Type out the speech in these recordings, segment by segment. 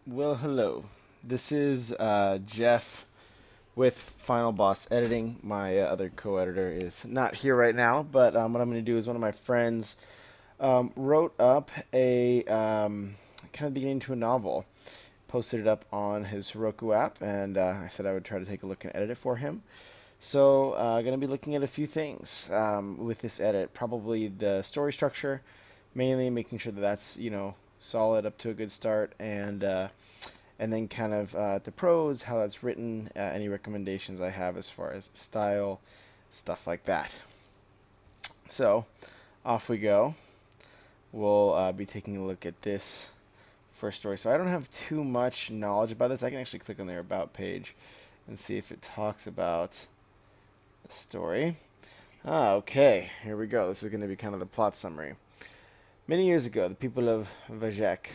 Well, hello. This is Jeff with Final Boss Editing. My other co-editor is not here right now, but what I'm going to do is one of my friends wrote up a kind of beginning to a novel, posted it up on his Heroku app, and I said I would try to take a look and edit it for him. So, going to be looking at a few things with this edit. Probably the story structure, mainly making sure that that's solid up to a good start, and then kind of the prose, how that's written, any recommendations I have as far as style, stuff like that. So, off we go. We'll be taking a look at this first story. So I don't have too much knowledge about this. I can actually click on their about page and see if it talks about the story. Okay, here we go. This is going to be kind of the plot summary. Many years ago, the people of Vajhek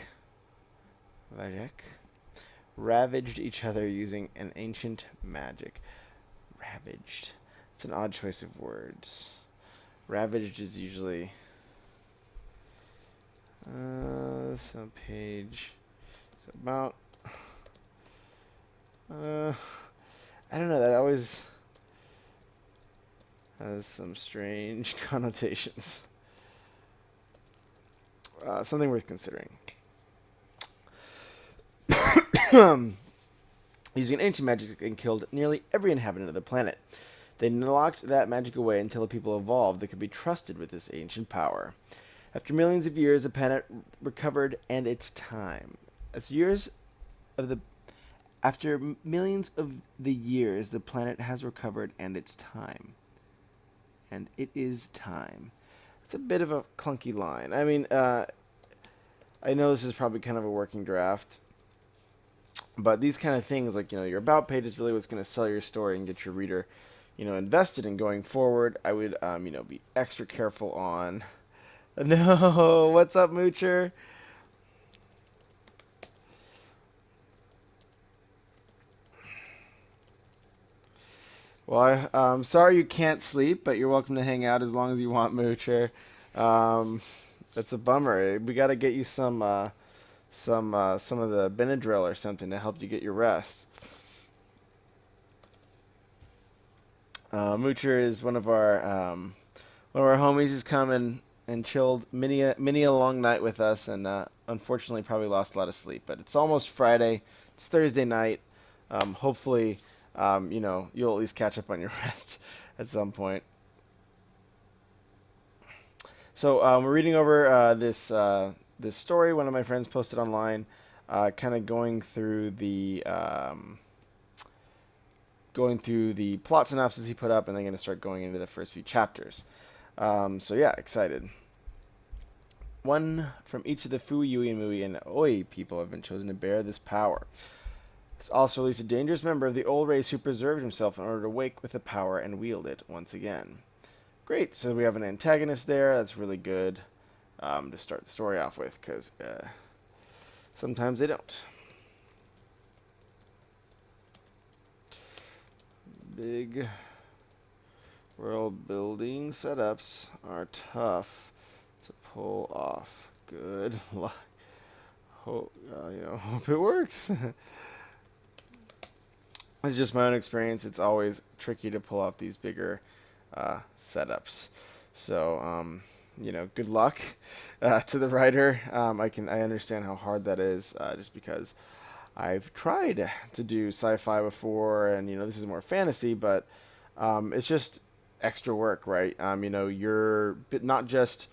ravaged each other using an ancient magic. Ravaged. It's an odd choice of words. Ravaged is usually some page. It's about I don't know, that always has some strange connotations. Something worth considering. Using ancient magic and killed nearly every inhabitant of the planet. They locked that magic away until the people evolved that could be trusted with this ancient power. After millions of years, the planet recovered and its time. After millions of the years, the planet has recovered and its time. And it is time. It's a bit of a clunky line. I mean, I know this is probably kind of a working draft, but these kind of things, like, your about page is really what's going to sell your story and get your reader, invested in going forward. I would, be extra careful on. No, what's up, Moocher? Well, I'm sorry you can't sleep, but you're welcome to hang out as long as you want, Moocher. Um, that's a bummer. We got to get you some of the Benadryl or something to help you get your rest. Moocher is one of our homies. He's come and chilled many a long night with us, and unfortunately probably lost a lot of sleep. But it's almost Friday. It's Thursday night. Hopefully, you'll at least catch up on your rest at some point. So we're reading over this story. One of my friends posted online, kind of going through the plot synopsis he put up, and then going to start going into the first few chapters. So yeah, excited. One from each of the Fu, Yui, and Mui, and Oi people have been chosen to bear this power. This also released a dangerous member of the old race who preserved himself in order to wake with the power and wield it once again. Great, so we have an antagonist there. That's really good to start the story off with, because sometimes they don't. Big world building setups are tough to pull off. Good luck. Hope hope it works. It's just my own experience. It's always tricky to pull off these bigger setups. So good luck to the writer. I understand how hard that is, just because I've tried to do sci-fi before, and this is more fantasy, but it's just extra work, right? You're not just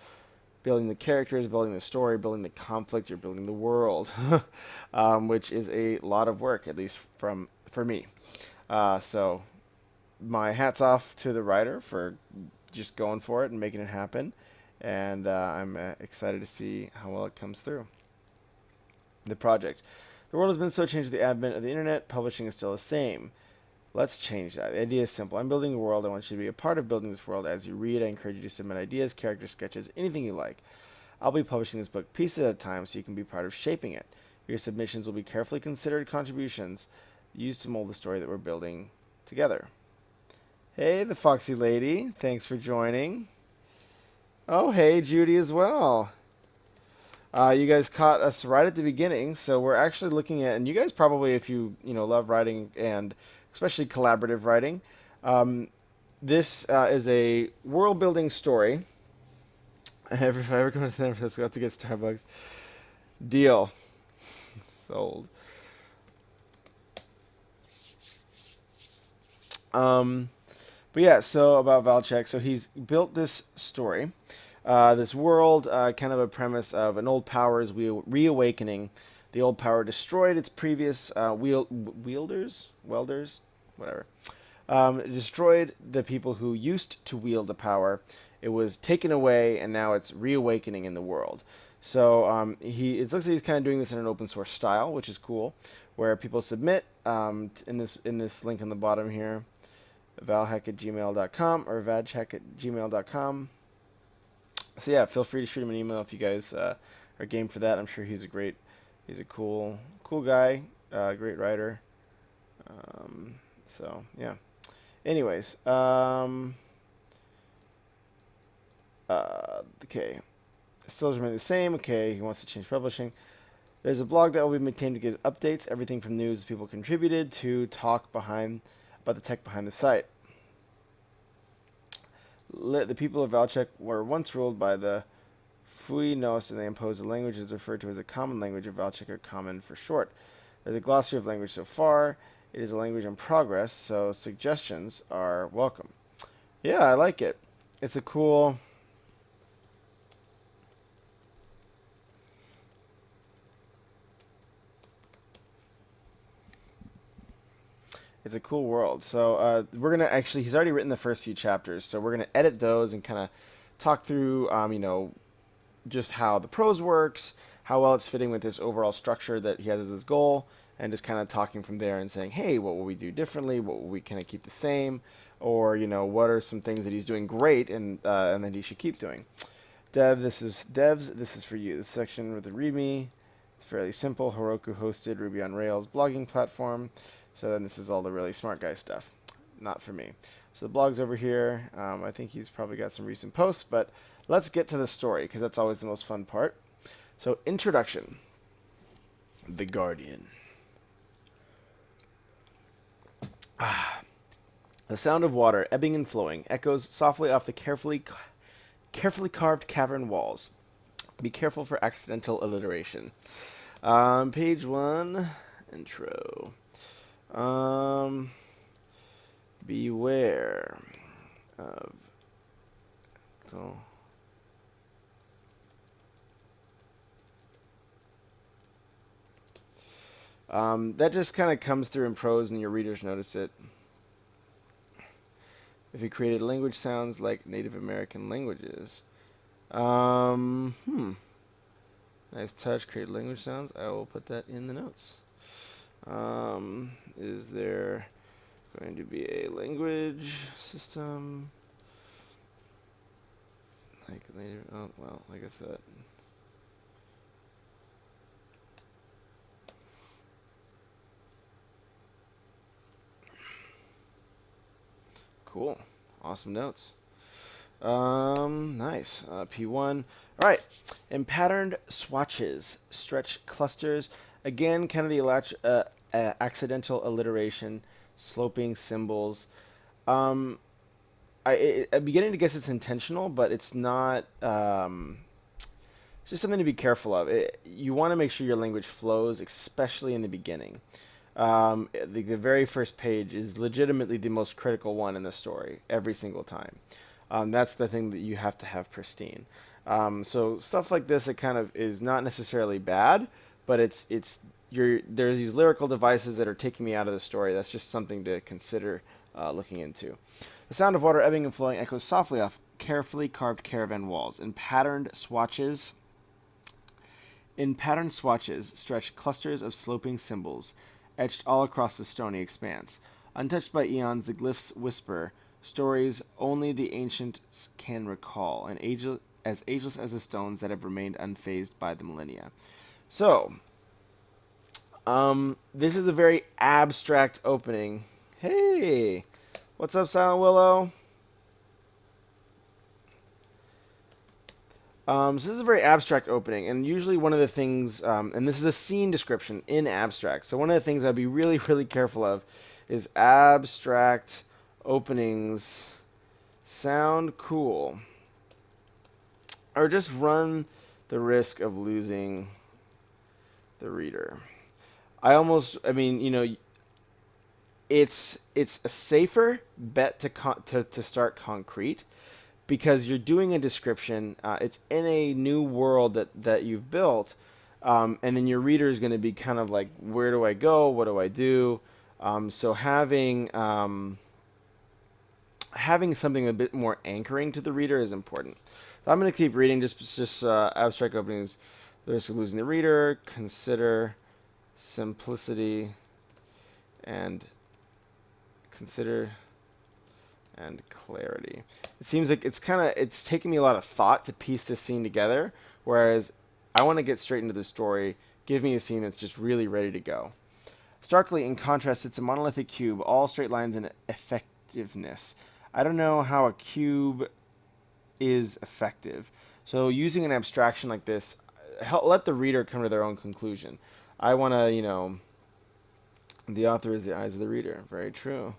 building the characters, building the story, building the conflict. You're building the world, which is a lot of work, at least for me. So my hat's off to the writer for just going for it and making it happen, and I'm excited to see how well it comes through. The project. The world has been so changed with the advent of the internet. Publishing is still the same. Let's change that. The idea is simple. I'm building a world. I want you to be a part of building this world. As you read, I encourage you to submit ideas, character sketches, anything you like. I'll be publishing this book pieces at a time so you can be part of shaping it. Your submissions will be carefully considered contributions used to mold the story that we're building together. Hey, the Foxy Lady. Thanks for joining. Oh, hey, Judy as well. You guys caught us right at the beginning, so we're actually looking at, and you guys probably, if you love writing and especially collaborative writing, um, this is a world building story. If I ever come to San Francisco, I have to get Starbucks. Deal. Sold. But yeah, so about Vajhek, so he's built this story, this world, kind of a premise of an old power is reawakening. The old power destroyed its previous welders, whatever. It destroyed the people who used to wield the power. It was taken away, and now it's reawakening in the world. So it looks like he's kind of doing this in an open source style, which is cool, where people submit in this link on the bottom here. valhek@gmail.com or vajhek@gmail.com. So yeah, feel free to shoot him an email if you guys are game for that. I'm sure he's a cool guy, great writer. So yeah. Anyways, okay, still remain the same. Okay, he wants to change publishing. There's a blog that will be maintained to get updates, everything from news people contributed to talk about the tech behind the site. The people of Vajhek were once ruled by the Fuinos, and they imposed a language that is referred to as a common language of Vajhek, or common for short. There's a glossary of language so far. It is a language in progress, so suggestions are welcome. Yeah, I like it. It's a cool... It's a cool world. So we're going to actually, he's already written the first few chapters, so we're going to edit those and kind of talk through, just how the prose works, how well it's fitting with this overall structure that he has as his goal, and just kind of talking from there and saying, hey, what will we do differently? What will we kind of keep the same? Or, what are some things that he's doing great and that he should keep doing? This is for you. This section with the README, it's fairly simple. Heroku hosted Ruby on Rails blogging platform. So then this is all the really smart guy stuff. Not for me. So the blog's over here. I think he's probably got some recent posts, but let's get to the story because that's always the most fun part. So introduction. The Guardian. The sound of water ebbing and flowing echoes softly off the carefully carved cavern walls. Be careful for accidental alliteration. Page 1, intro. Beware of... So... that just kind of comes through in prose and your readers notice it. If you created language sounds like Native American languages. Nice touch, create language sounds. I will put that in the notes. Is there going to be a language system? Like Native, oh, well, I guess that... Cool. Awesome notes. Nice. P1. All right. In patterned swatches, stretch clusters. Again, kind of the accidental alliteration, sloping symbols. I'm beginning to guess it's intentional, but it's not. It's just something to be careful of. You want to make sure your language flows, especially in the beginning. The very first page is legitimately the most critical one in the story every single time. That's the thing that you have to have pristine. So stuff like this, it kind of is not necessarily bad, but there's these lyrical devices that are taking me out of the story. That's just something to consider looking into. The sound of water ebbing and flowing echoes softly off carefully carved caravan walls. In patterned swatches, stretch clusters of sloping symbols, etched all across the stony expanse. Untouched by eons, the glyphs whisper stories only the ancients can recall, and as ageless as the stones that have remained unfazed by the millennia. So, this is a very abstract opening. Hey, what's up, Silentwillow? So this is a very abstract opening, and usually one of the things, and this is a scene description in abstract. So one of the things I'd be really, really careful of is abstract openings sound cool, or just run the risk of losing the reader. I mean, it's a safer bet to start concrete because you're doing a description. It's in a new world that you've built, and then your reader is going to be kind of like, where do I go? What do I do? So having something a bit more anchoring to the reader is important. So I'm going to keep reading just abstract openings. The risk of losing the reader. Consider simplicity and consider and clarity. It seems like it's taking me a lot of thought to piece this scene together, whereas I want to get straight into the story. Give me a scene that's just really ready to go. Starkly, in contrast, it's a monolithic cube, all straight lines and effectiveness. I don't know how a cube is effective. So using an abstraction like this, let the reader come to their own conclusion. I want to, the author is the eyes of the reader. Very true.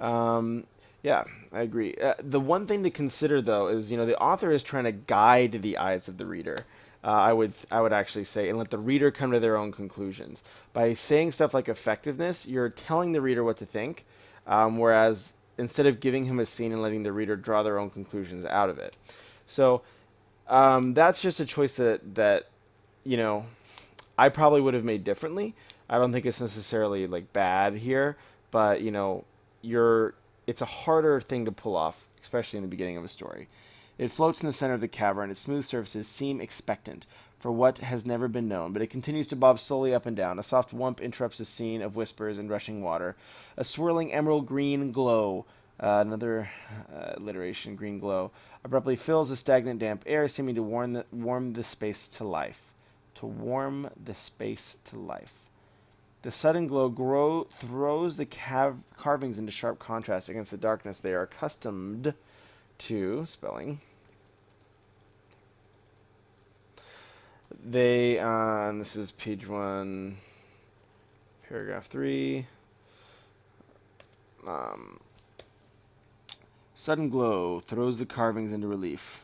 Yeah, I agree. The one thing to consider, though, is the author is trying to guide the eyes of the reader. I would actually say, and let the reader come to their own conclusions. By saying stuff like effectiveness, you're telling the reader what to think, whereas instead of giving him a scene and letting the reader draw their own conclusions out of it. So that's just a choice that I probably would have made differently. I don't think it's necessarily like bad here, but it's a harder thing to pull off, especially in the beginning of a story. It floats in the center of the cavern. Its smooth surfaces seem expectant for what has never been known, but it continues to bob slowly up and down. A soft whump interrupts the scene of whispers and rushing water. A swirling emerald green glow, another alliteration, green glow, abruptly fills the stagnant damp air, seeming to warm the space to life. To warm the space to life. The sudden glow throws the carvings into sharp contrast against the darkness they are accustomed to. Spelling. This is page 1, paragraph 3. Sudden glow throws the carvings into relief.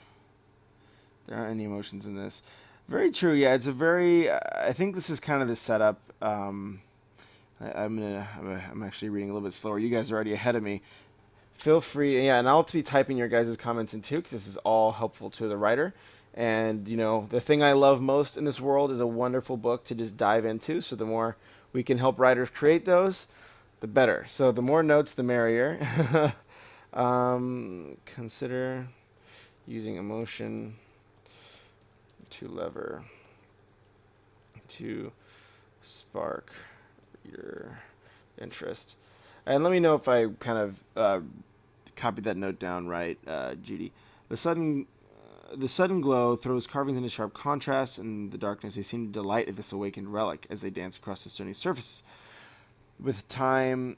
There aren't any emotions in this. Very true. Yeah, it's a very. I think this is kind of the setup. I'm actually reading a little bit slower. You guys are already ahead of me. Feel free, yeah, and I'll be typing your guys' comments in too, because this is all helpful to the writer. And the thing I love most in this world is a wonderful book to just dive into. So the more we can help writers create those, the better. So the more notes, the merrier. Consider using emotion to lever to spark reader interest. And let me know if I kind of copied that note down right, Judy. The sudden glow throws carvings into sharp contrast, and the darkness they seem to delight at this awakened relic as they dance across the stony surfaces. With time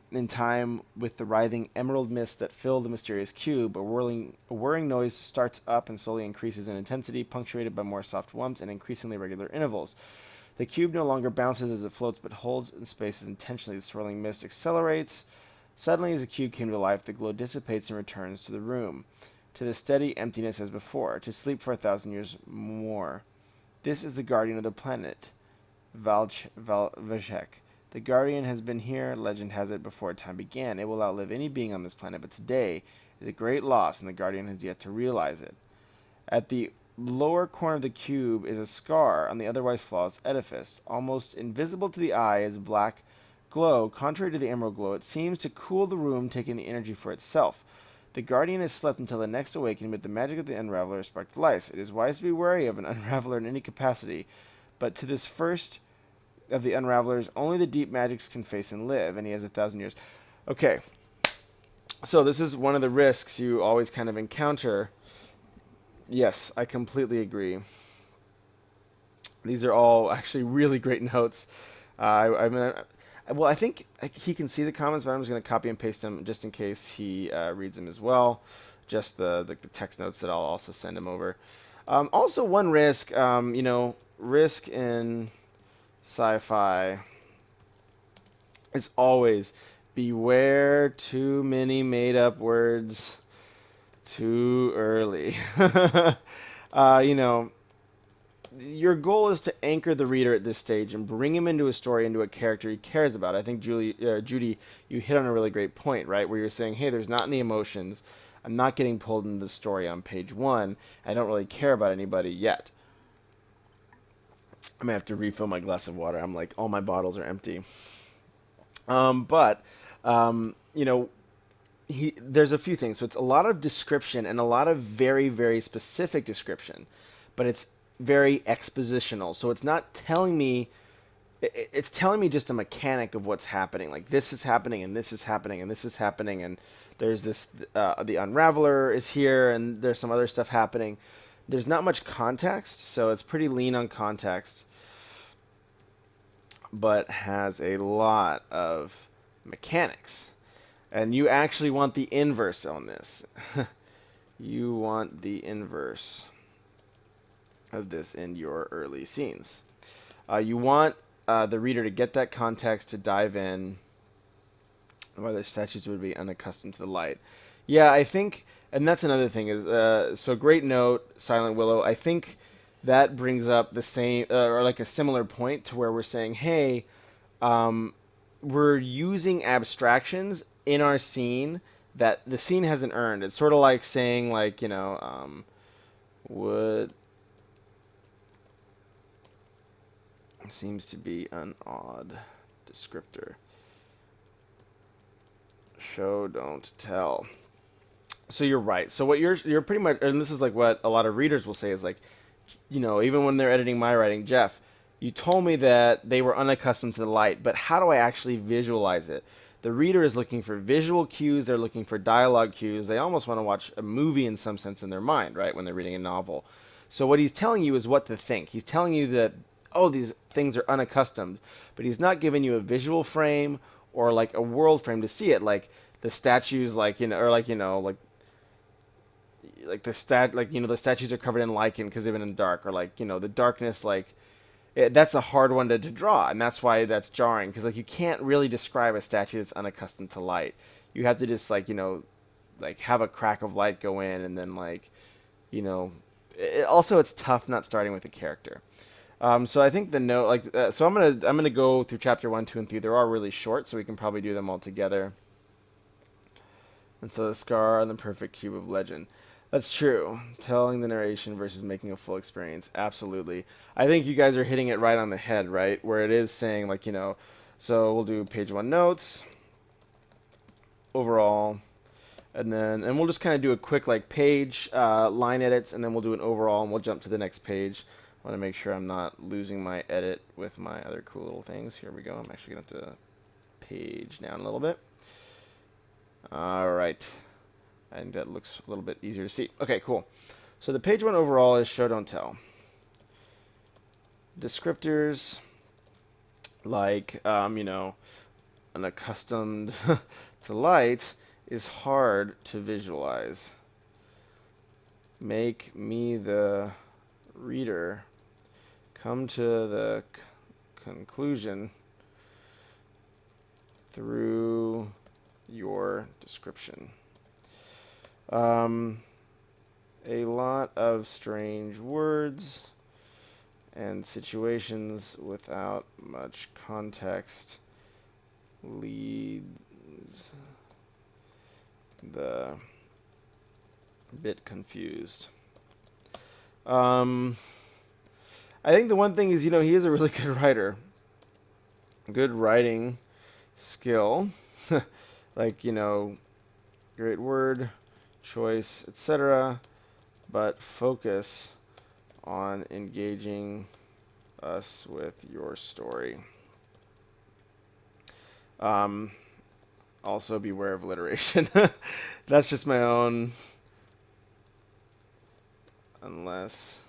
with the writhing emerald mist that fill the mysterious cube, a whirring noise starts up and slowly increases in intensity, punctuated by more soft whumps and increasingly regular intervals. The cube no longer bounces as it floats, but holds in space as intentionally. The swirling mist accelerates. Suddenly, as the cube came to life, the glow dissipates and returns to the room, to the steady emptiness as before, to sleep for 1,000 years more. This is the guardian of the planet, Vajhek. The guardian has been here, legend has it, before time began. It will outlive any being on this planet, but today is a great loss, and the guardian has yet to realize it. At the lower corner of the cube is a scar on the otherwise flawless edifice. Almost invisible to the eye is black glow. Contrary to the emerald glow, it seems to cool the room, taking the energy for itself. The guardian has slept until the next awakening, but the magic of the unraveler sparked life. It is wise to be wary of an unraveler in any capacity, but to this first of the unravelers, only the deep magics can face and live, and he has 1,000 years. Okay, so this is one of the risks you always kind of encounter. Yes, I completely agree. These are all actually really great notes. I think he can see the comments, but I'm just going to copy and paste them just in case he reads them as well. just the text notes that I'll also send him over. Also, one risk, risk in sci-fi is always beware too many made-up words too early. You know, your goal is to anchor the reader at this stage and bring him into a story, into a character he cares about. I think Judy, you hit on a really great point, right? Where you're saying, hey, there's not any emotions. I'm not getting pulled into the story on page 1. I don't really care about anybody yet. I'm gonna have to refill my glass of water. I'm like, all my bottles are empty. But there's a few things. So it's a lot of description and a lot of very, very specific description, but it's very expositional. So it's not telling me, it's telling me just a mechanic of what's happening. Like this is happening and this is happening and this is happening. And there's this, the Unraveler is here and there's some other stuff happening. There's not much context, so it's pretty lean on context, but has a lot of mechanics. And you actually want the inverse on this. You want the inverse of this in your early scenes. You want the reader to get that context, to dive in. Whether statues would be unaccustomed to the light. Yeah, I think, and that's another thing is, so great note, Silentwillow. I think that brings up the same, or like a similar point to where we're saying, hey, we're using abstractions in our scene that the scene hasn't earned. It's sort of like saying, like, would seems to be an odd descriptor. Show, don't tell. So you're right. So what you're pretty much, and this is like what a lot of readers will say is like, even when they're editing my writing, Jeff, you told me that they were unaccustomed to the light, but how do I actually visualize it? The reader is looking for visual cues. They're looking for dialogue cues. They almost want to watch a movie in some sense in their mind, right, when they're reading a novel. So what he's telling you is what to think. He's telling you that, oh, these things are unaccustomed, but he's not giving you a visual frame or like a world frame to see it. Like the statues, like the statues are covered in lichen because they've been in the dark, or like the darkness, like that's a hard one to draw, and that's why that's jarring, because like you can't really describe a statue that's unaccustomed to light. You have to just have a crack of light go in, and then also it's tough not starting with a character. So I think the note, so I'm gonna go through chapter 1, 2, and 3. They're all really short, so we can probably do them all together. And so the scar on the perfect cube of legend. That's true. Telling the narration versus making a full experience. Absolutely. I think you guys are hitting it right on the head, right? Where it is saying so we'll do page 1 notes, overall, and we'll just kind of do a quick page line edits, and then we'll do an overall, and we'll jump to the next page. I want to make sure I'm not losing my edit with my other cool little things. Here we go. I'm actually going to have to page down a little bit. All right. I think that looks a little bit easier to see. Okay, cool. So the page 1 overall is show, don't tell. Descriptors like, unaccustomed to light is hard to visualize. Make me, the reader, come to the conclusion through your description. A lot of strange words and situations without much context leads the bit confused. I think the one thing is, he is a really good writer. Good writing skill. Great word choice, etc., but focus on engaging us with your story. Also beware of alliteration. That's just my own, unless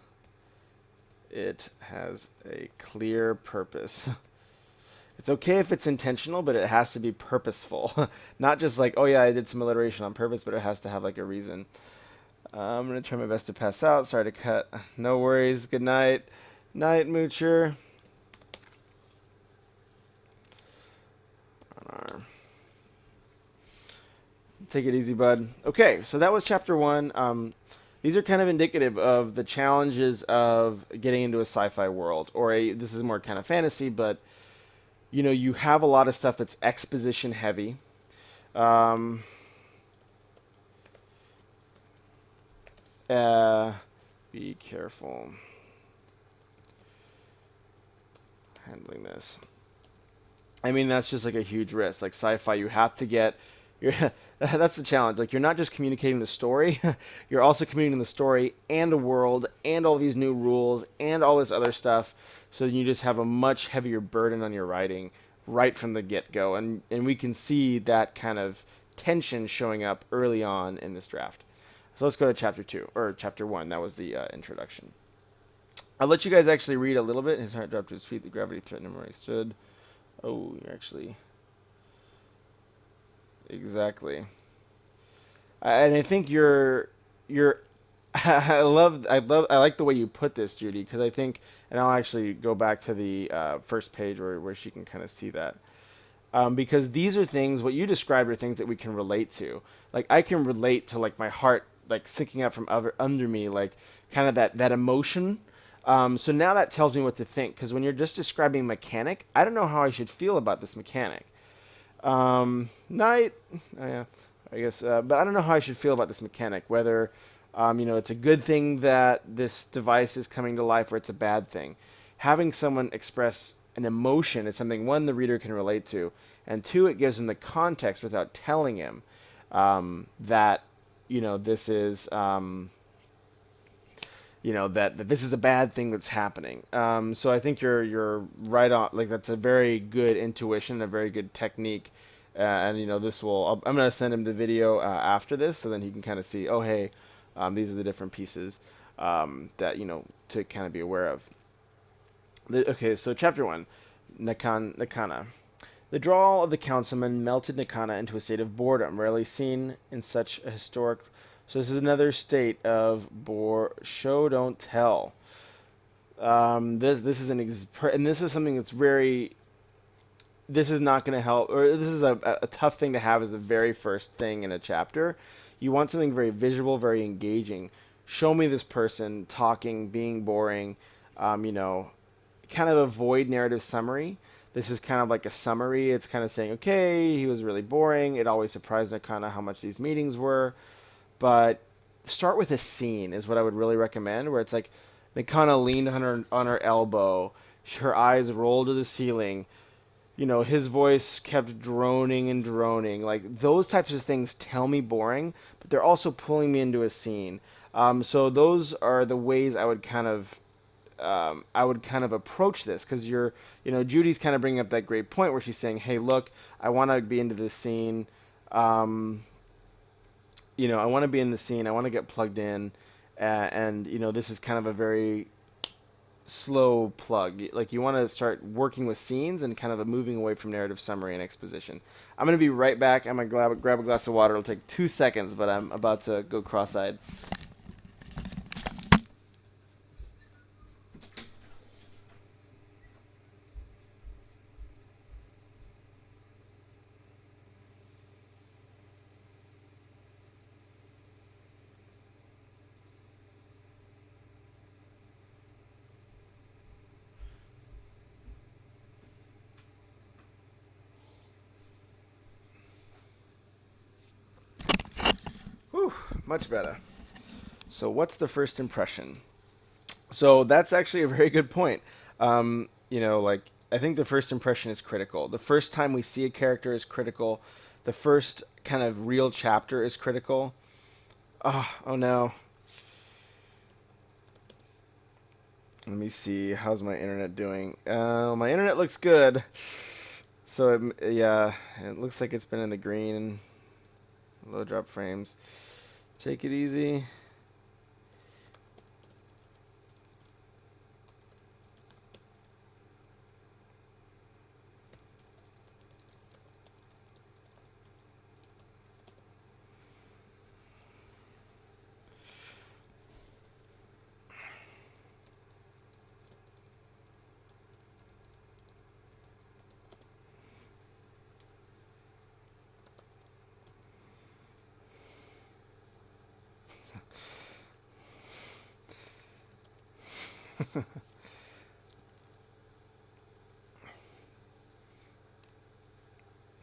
it has a clear purpose. It's okay if it's intentional, but it has to be purposeful. Not just like, oh yeah, I did some alliteration on purpose, but it has to have like a reason. I'm going to try my best to pass out. Sorry to cut. No worries. Good night. Night, Moocher. Take it easy, bud. Okay, so that was chapter 1. These are kind of indicative of the challenges of getting into a sci-fi world, or this is more kind of fantasy, but you know, you have a lot of stuff that's exposition heavy. Be careful handling this. I mean, that's just like a huge risk. Like sci-fi, you have to get. That's the challenge. Like you're not just communicating the story, you're also communicating the story and a world and all these new rules and all this other stuff. So you just have a much heavier burden on your writing right from the get-go, and we can see that kind of tension showing up early on in this draft. So let's go to chapter 2 or chapter 1. That was the introduction. I'll let you guys actually read a little bit. His heart dropped to his feet. The gravity threatened him where he stood. Oh, you're actually exactly. And I think you're I like the way you put this, Judy, because I think, and I'll actually go back to the first page where she can kind of see that. Because these are things, what you described are things that we can relate to. Like I can relate to like my heart like sinking out from under me, like kind of that emotion. So now that tells me what to think, because when you're just describing mechanic, I don't know how I should feel about this mechanic. Night, oh, yeah, I guess, but I don't know how I should feel about this mechanic, whether, you know, it's a good thing that this device is coming to life or it's a bad thing. Having someone express an emotion is something, one, the reader can relate to, and two, it gives him the context without telling him that, you know, this is, you know, that this is a bad thing that's happening. So I think you're right on. Like that's a very good intuition, a very good technique, and you know this will. I'm gonna send him the video after this, so then he can kind of see. Oh hey, these are the different pieces that you know to kind of be aware of. Okay, so chapter 1, Nakana. The drawl of the councilman melted Nakana into a state of boredom, rarely seen in such a historic. So this is another state of show don't tell. This is and this is something that's very. This is not going to help, or this is a tough thing to have as the very first thing in a chapter. You want something very visual, very engaging. Show me this person talking, being boring. You know, kind of avoid narrative summary. This is kind of like a summary. It's kind of saying, okay, he was really boring. It always surprised me kind of how much these meetings were. But start with a scene is what I would really recommend, where it's like they kind of leaned on her elbow, her eyes rolled to the ceiling. You know, his voice kept droning and droning. Like those types of things tell me boring, but they're also pulling me into a scene. So those are the ways I would kind of approach this, because you know, Judy's kind of bringing up that great point where she's saying, hey, look, I want to be into this scene. You know, I want to be in the scene. I want to get plugged in. And, you know, this is kind of a very slow plug. Like, you want to start working with scenes and kind of moving away from narrative summary and exposition. I'm going to be right back. I'm going to grab a glass of water. It'll take 2 seconds, but I'm about to go cross-eyed. Whew, much better. So what's the first impression? So that's actually a very good point. You know, like, I think the first impression is critical. The first time we see a character is critical. The first kind of real chapter is critical. Oh no. Let me see. How's my internet doing? My internet looks good. So, yeah, it looks like it's been in the green. Low drop frames. Take it easy.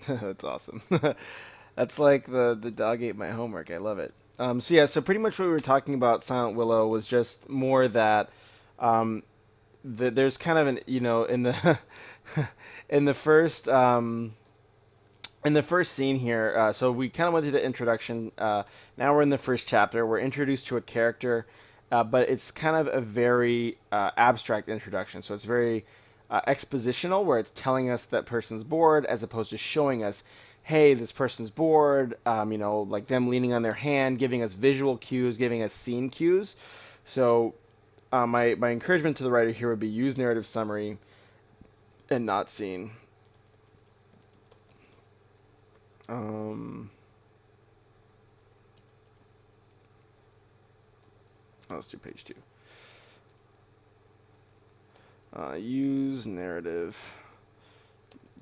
That's awesome. That's like the dog ate my homework. I love it. So yeah, so pretty much what we were talking about Silent Willow was just more that um, there's kind of an in the in the first in the first scene here. So we kind of went through the introduction. Now we're in the first chapter. We're introduced to a character, but it's kind of a very abstract introduction. So it's very expositional, where it's telling us that person's bored, as opposed to showing us, hey, this person's bored. Like them leaning on their hand, giving us visual cues, giving us scene cues. So my encouragement to the writer here would be use narrative summary and not scene. Let's do page 2. Use narrative.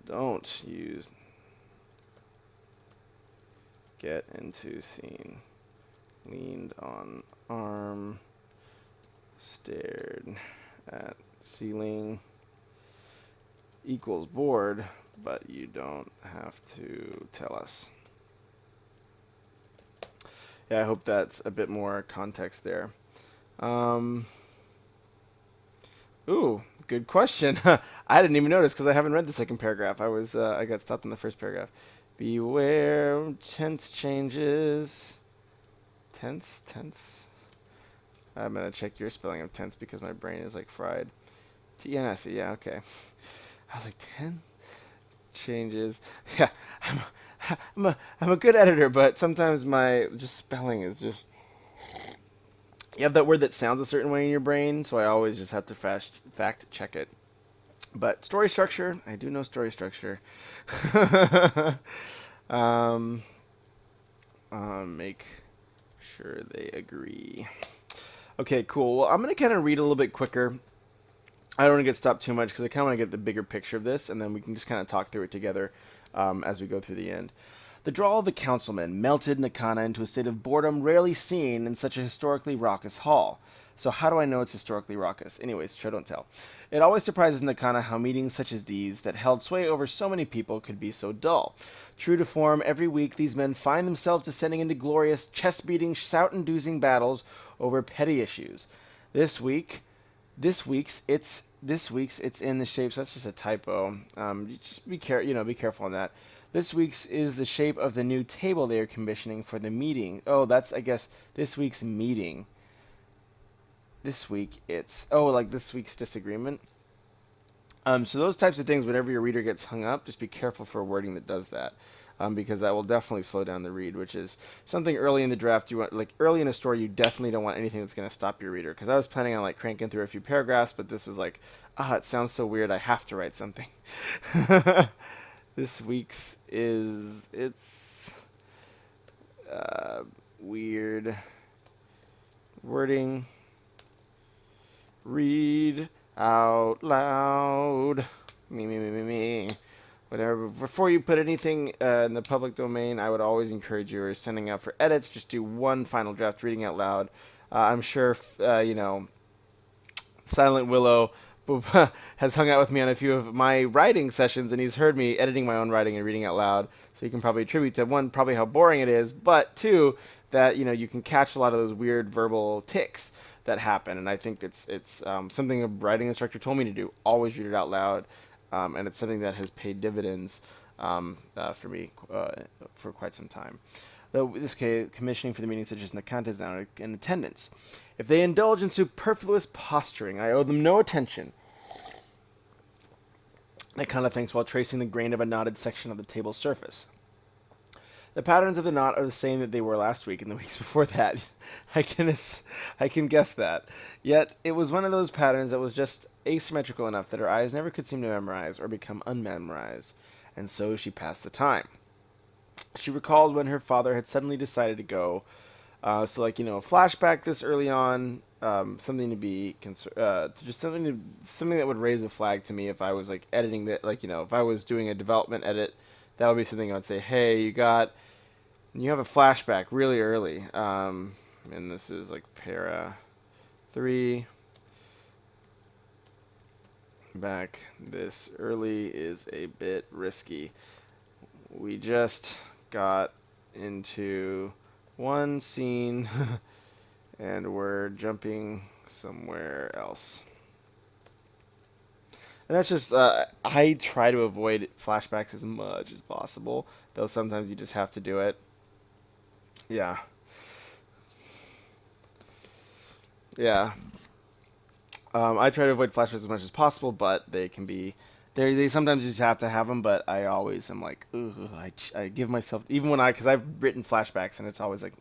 Don't use get into scene. Leaned on arm. Stared at ceiling. Equals bored, but you don't have to tell us. Yeah, I hope that's a bit more context there. Ooh, good question. I didn't even notice because I haven't read the second paragraph. I got stopped in the first paragraph. Beware tense changes. Tense. I'm gonna check your spelling of tense because my brain is like fried. TNS, yeah, okay. I was like 10 changes. Yeah, I'm a good editor, but sometimes my just spelling is just. You have that word that sounds a certain way in your brain, so I always just have to fact check it. But story structure, I do know story structure. Make sure they agree. Okay, cool. Well, I'm going to kind of read a little bit quicker. I don't want to get stopped too much because I kind of want to get the bigger picture of this, and then we can just kind of talk through it together as we go through the end. The drawl of the councilman melted Nakana into a state of boredom rarely seen in such a historically raucous hall. So how do I know it's historically raucous? Anyways, show don't tell. It always surprises Nakana how meetings such as these, that held sway over so many people, could be so dull. True to form, every week these men find themselves descending into glorious, chest-beating, shout-inducing battles over petty issues. This week's it's in the shape. So that's just a typo. Just be careful on that. This week's is the shape of the new table they are commissioning for the meeting. Oh, that's, I guess, this week's meeting. This week it's, like this week's disagreement. So those types of things, whenever your reader gets hung up, just be careful for wording that does that. Because that will definitely slow down the read, which is something early in the draft. You want, like early in a story, you definitely don't want anything that's going to stop your reader. Because I was planning on like cranking through a few paragraphs, but this was like, it sounds so weird. I have to write something. This week's it's weird wording. Read out loud. Me. Whatever. Before you put anything in the public domain, I would always encourage you, or sending out for edits, just do one final draft reading out loud. I'm sure, Silentwillow has hung out with me on a few of my writing sessions, and he's heard me editing my own writing and reading out loud. So you can probably attribute to, one, probably how boring it is, but two, that you can catch a lot of those weird verbal tics that happen. And I think it's something a writing instructor told me to do. Always read it out loud, and it's something that has paid dividends for me for quite some time. This commissioning for the meeting, such as Nakanta, is now in attendance. If they indulge in superfluous posturing, I owe them no attention. Nakanta thinks while tracing the grain of a knotted section of the table's surface. The patterns of the knot are the same that they were last week and the weeks before that. I can guess that. Yet it was one of those patterns that was just asymmetrical enough that her eyes never could seem to memorize or become unmemorized, and so she passed the time. She recalled when her father had suddenly decided to go. Flashback this early on, something to be just something that would raise a flag to me if I was like editing that, if I was doing a development edit, that would be something I would say, hey, you have a flashback really early, and this is like para 3. back this early is a bit risky. We just got into one scene and we're jumping somewhere else. And that's just, I try to avoid flashbacks as much as possible, though sometimes you just have to do it. Yeah. Yeah. I try to avoid flashbacks as much as possible, but they can be, they sometimes you just have to have them, but I always am like, ugh, I give myself, even when because I've written flashbacks, and it's always like,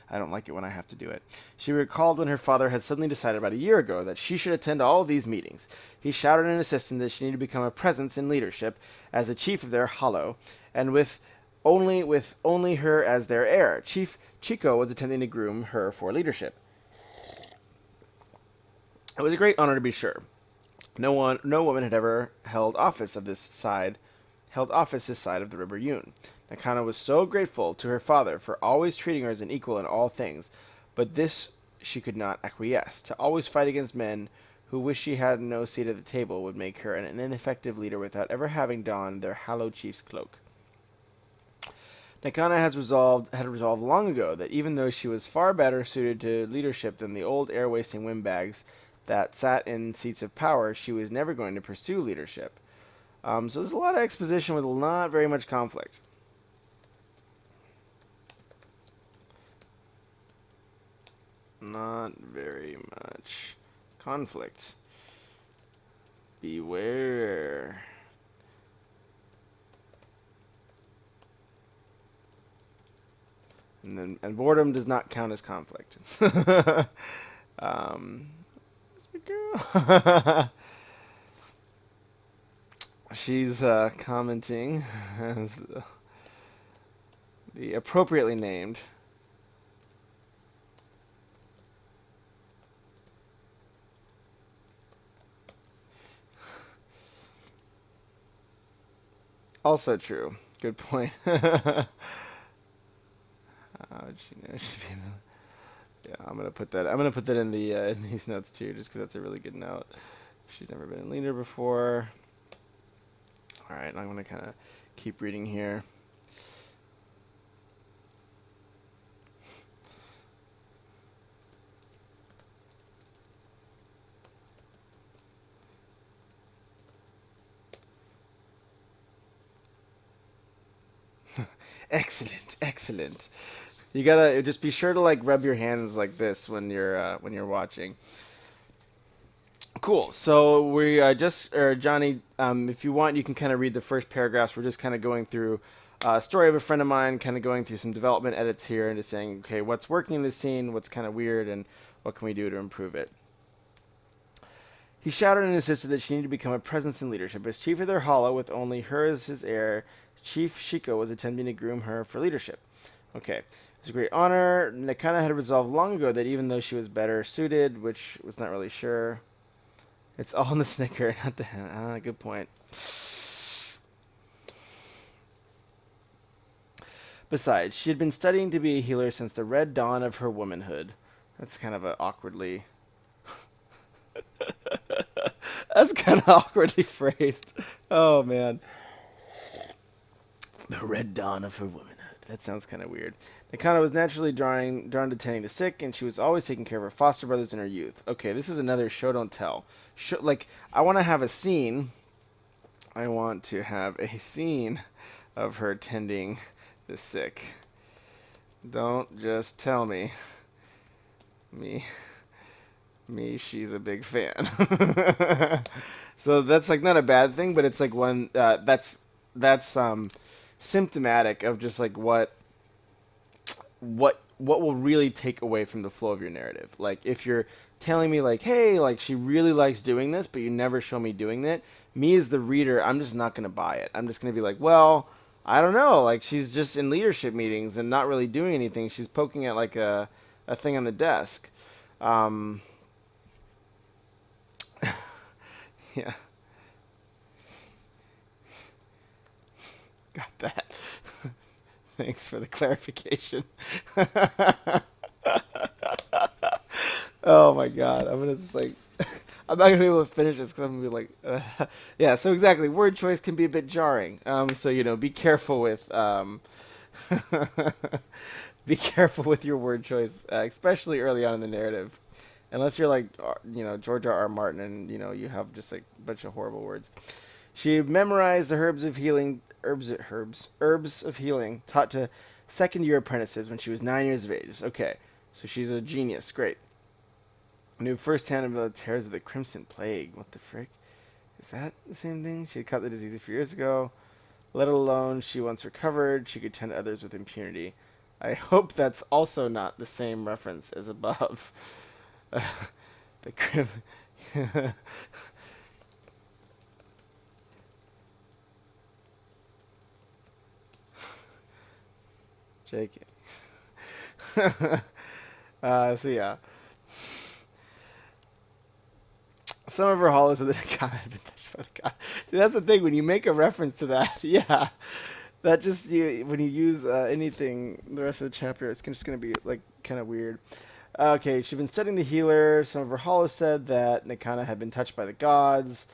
I don't like it when I have to do it. She recalled when her father had suddenly decided about a year ago that she should attend all of these meetings. He shouted at an assistant that she needed to become a presence in leadership as the chief of their hollow, and with only her as their heir. Chief Chico was attempting to groom her for leadership. It was a great honor to be sure. No woman had ever held office this side of the River Yun. Nakana was so grateful to her father for always treating her as an equal in all things, but this she could not acquiesce. To always fight against men who wished she had no seat at the table would make her an ineffective leader without ever having donned their Hallow Chief's cloak. Nakana had resolved long ago that even though she was far better suited to leadership than the old air-wasting windbags that sat in seats of power, she was never going to pursue leadership. So there's a lot of exposition with not very much conflict. Not very much conflict. Beware. And boredom does not count as conflict. She's commenting as the appropriately named also true. Good point. How would she know she'd be? Yeah, I'm gonna put that in the in these notes too, just because that's a really good note. She's never been a leader before. All right, I'm gonna kind of keep reading here. Excellent, excellent. You gotta just be sure to like rub your hands like this when you're watching. Cool. So we Johnny, if you want, you can kind of read the first paragraphs. We're just kind of going through a story of a friend of mine, kind of going through some development edits here and just saying, okay, what's working in this scene, what's kind of weird, and what can we do to improve it. He shouted and insisted that she needed to become a presence in leadership. As chief of their hollow, with only her as his heir, Chief Shiko was attempting to groom her for leadership. Okay. It's a great honor. Nakana had resolved long ago that even though she was better suited, which was not really sure. It's all in the snicker, not the... good point. Besides, she had been studying to be a healer since the red dawn of her womanhood. That's kind of a awkwardly... That's kind of awkwardly phrased. Oh, man. The red dawn of her womanhood. That sounds kind of weird. Nakana was naturally drawn to tending the sick, and she was always taking care of her foster brothers in her youth. Okay, this is another show don't tell. I want to have a scene. I want to have a scene of her tending the sick. Don't just tell me. She's a big fan. So that's like not a bad thing, but it's like one that's symptomatic of just like what will really take away from the flow of your narrative. Like if you're telling me like, hey, like she really likes doing this, but you never show me doing it, me as the reader, I'm just not gonna buy it. I'm just gonna be like, well, I don't know, like she's just in leadership meetings and not really doing anything. She's poking at like a thing on the desk. Yeah. Got that. Thanks for the clarification. Oh my god, I'm gonna just like I'm not gonna be able to finish this because I'm gonna be like, yeah. So exactly, word choice can be a bit jarring. So be careful with be careful with your word choice, especially early on in the narrative. Unless you're like, George R. R. Martin, and you have just like a bunch of horrible words. She memorized the herbs of healing taught to second-year apprentices when she was 9 years of age. Okay, so she's a genius. Great. Knew firsthand about the terrors of the Crimson Plague. What the frick? Is that the same thing? She had caught the disease a few years ago. Let alone she once recovered, she could tend others with impunity. I hope that's also not the same reference as above. The crim. JK. So yeah. Some of her hollows of the god have been touched by the god. See, that's the thing. When you make a reference to that, yeah, that just when you use anything the rest of the chapter, it's just gonna be like kind of weird. Okay, she'd been studying the healer. Some of her hollows said that Nikana had been touched by the gods,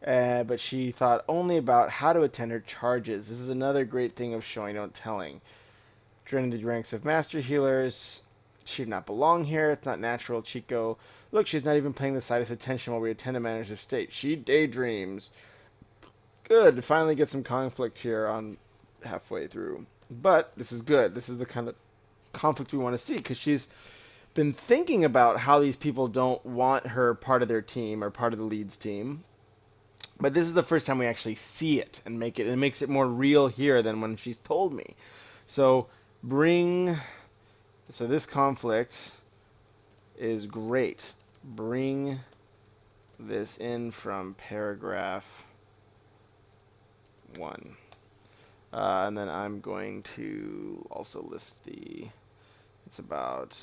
but she thought only about how to attend her charges. This is another great thing of showing, don't telling. Joining the ranks of master healers, she did not belong here. It's not natural, Chico. Look, she's not even paying the slightest attention while we attend a manager's of state. She daydreams. Good. Finally get some conflict here on halfway through. But this is good. This is the kind of conflict we want to see, because she's been thinking about how these people don't want her part of their team or part of the lead's team. But this is the first time we actually see it and make it. It makes it more real here than when she's told me. So this conflict is great. Bring this in from paragraph 1. And then I'm going to also list it's about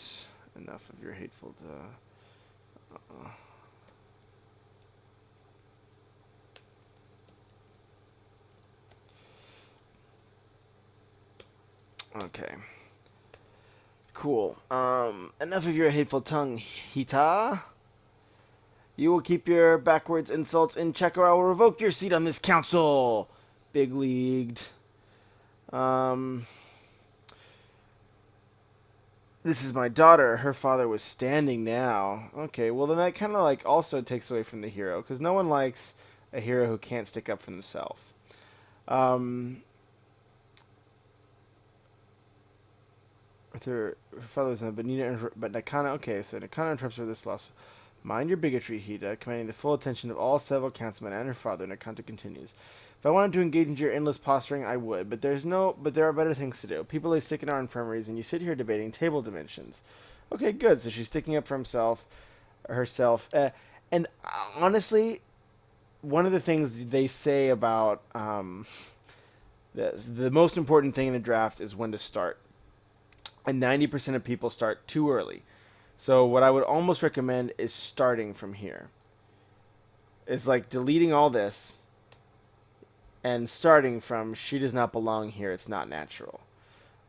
enough of your hateful okay. Cool. Enough of your hateful tongue, Hita. You will keep your backwards insults in check, or I will revoke your seat on this council. Big leagued. This is my daughter. Her father was standing now. Okay, well then that kind of like also takes away from the hero, because no one likes a hero who can't stick up for themselves. Her father's not, but Nakana. Okay, so Nakana interrupts her this loss. Mind your bigotry, Hida, commanding the full attention of all several councilmen and her father. Nakanta continues. If I wanted to engage in your endless posturing, I would, but there are better things to do. People lay sick in our infirmaries, and you sit here debating table dimensions. Okay, good. So she's sticking up for herself. And honestly, one of the things they say about the most important thing in a draft is when to start. And 90% of people start too early. So what I would almost recommend is starting from here. It's like deleting all this and starting from she does not belong here. It's not natural.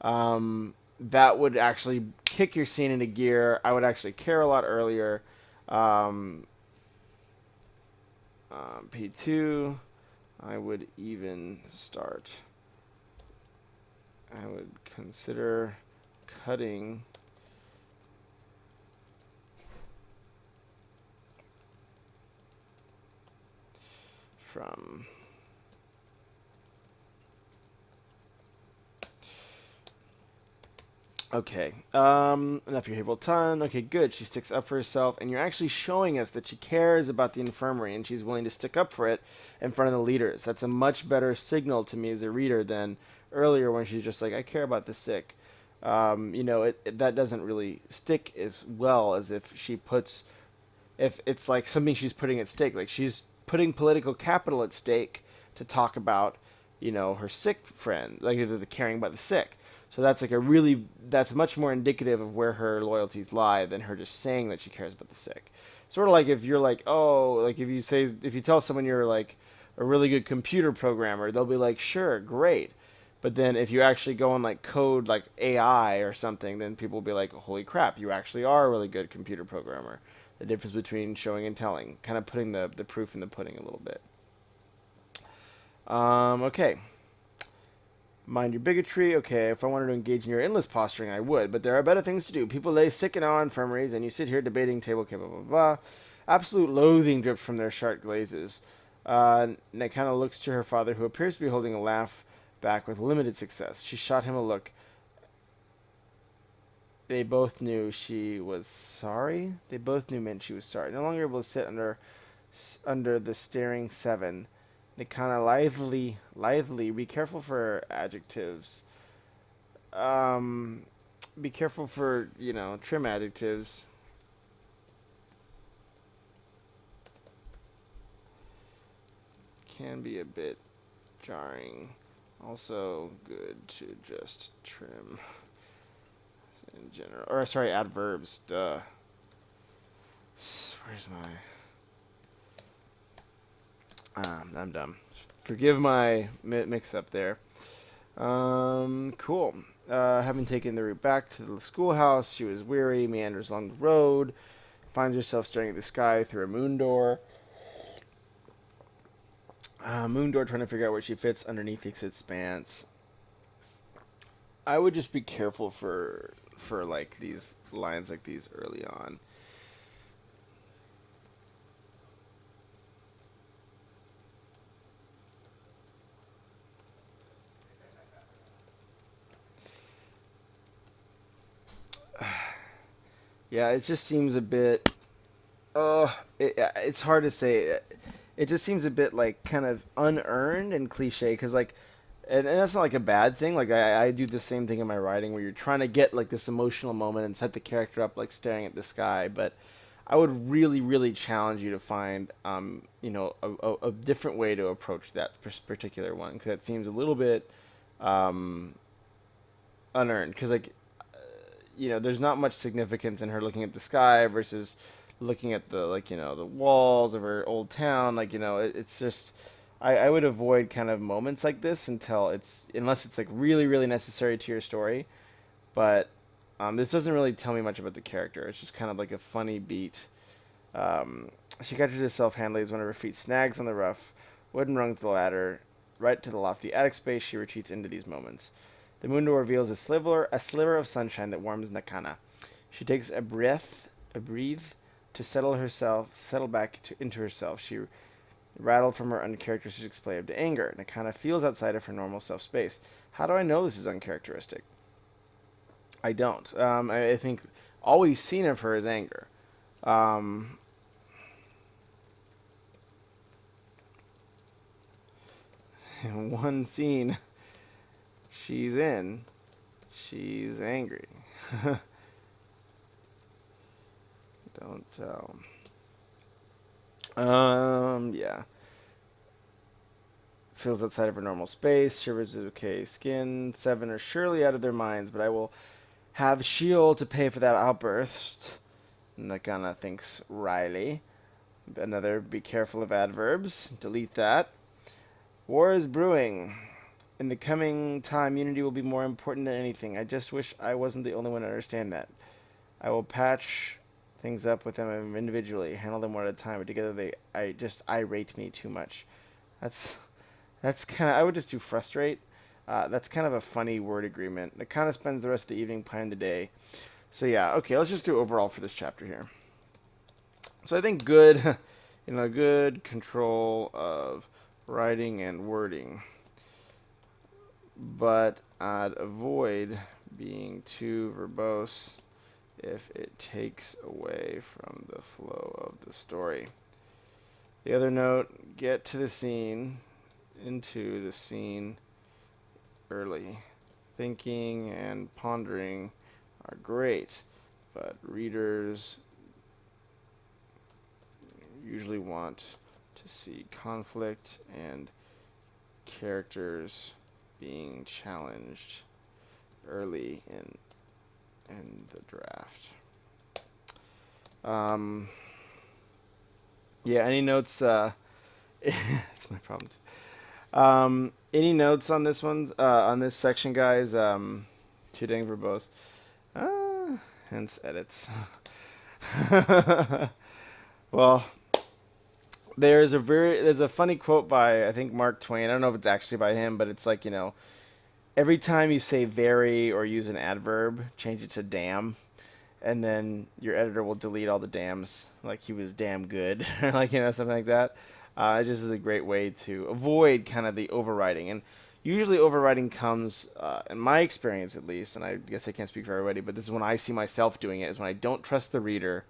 That would actually kick your scene into gear. I would actually care a lot earlier. P2, I would even start. I would consider cutting from okay. Enough your hateful tongue. Okay, good. She sticks up for herself, and you're actually showing us that she cares about the infirmary and she's willing to stick up for it in front of the leaders. That's a much better signal to me as a reader than earlier when she's just like, I care about the sick. That doesn't really stick as well as if it's like something she's putting at stake. Like she's putting political capital at stake to talk about, her sick friend, like the caring about the sick. So that's much more indicative of where her loyalties lie than her just saying that she cares about the sick. Sort of like if you're like, oh, like if you tell someone you're like a really good computer programmer, they'll be like, sure, great. But then if you actually go and like code like AI or something, then people will be like, holy crap, you actually are a really good computer programmer. the difference between showing and telling, kind of putting the proof in the pudding a little bit. Okay. Mind your bigotry. Okay, if I wanted to engage in your endless posturing, I would, but there are better things to do. People lay sick and on infirmaries, and you sit here debating table, okay, blah, blah, blah. Absolute loathing drips from their sharp glazes. And it kind of looks to her father, who appears to be holding a laugh back with limited success. She shot him a look. They both knew she was sorry. They both knew meant she was sorry. No longer able to sit under the staring seven. They kind of lithely. Be careful for adjectives. Be careful for, trim adjectives. Can be a bit jarring. Also good to just trim in general. Or, sorry, adverbs. Duh. Where's my... I'm dumb. Forgive my mix up there. Cool. Having taken the route back to the schoolhouse, she was weary, meanders along the road, finds herself staring at the sky through a moon door. Moon door, trying to figure out where she fits underneath its expanse. I would just be careful for like these lines like these early on. Yeah, it just seems a bit. It's hard to say. It just seems a bit like kind of unearned and cliche because like, and that's not like a bad thing. Like I do the same thing in my writing where you're trying to get like this emotional moment and set the character up like staring at the sky. But I would really challenge you to find a different way to approach that particular one because it seems a little bit unearned because like there's not much significance in her looking at the sky versus looking at the the walls of her old town. It's just I would avoid kind of moments like this unless it's like really necessary to your story. But this doesn't really tell me much about the character. It's just kind of like a funny beat. She catches herself handily as one of her feet snags on the rough wooden rungs of the ladder. Right to the lofty attic space, she retreats into these moments. The moon door reveals a sliver of sunshine that warms Nakana. She takes a breath to settle back into herself. She rattled from her uncharacteristic display of anger. Nakana feels outside of her normal self-space. How do I know this is uncharacteristic? I don't. I think all we've seen of her is anger. In one scene she's angry. Don't tell. Yeah. Feels outside of her normal space. Shivers is okay. Skin 7 are surely out of their minds, but I will have Sheol to pay for that outburst. Nakana thinks wryly. Another, be careful of adverbs. Delete that. War is brewing. In the coming time, unity will be more important than anything. I just wish I wasn't the only one to understand that. I will patch things up with them individually, handle them one at a time, but together they irate me too much. That's kind of, I would just do frustrate. That's kind of a funny word agreement. It kind of spends the rest of the evening playing the day. So yeah, okay, let's just do overall for this chapter here. So I think good, good control of writing and wording. But I'd avoid being too verbose if it takes away from the flow of the story. The other note, get to the scene, into the scene early. Thinking and pondering are great, but readers usually want to see conflict and characters being challenged early in the draft. Yeah, any notes? That's my problem too. Any notes on this one? On this section, guys? Too dang verbose. Hence edits. Well, there's a funny quote by I think Mark Twain. I don't know if it's actually by him, but it's like, every time you say very or use an adverb, change it to damn, and then your editor will delete all the dams, like he was damn good, or like, something like that. It just is a great way to avoid kind of the overwriting. And usually overwriting comes, in my experience at least, and I guess I can't speak for everybody, but this is when I see myself doing it, is when I don't trust the reader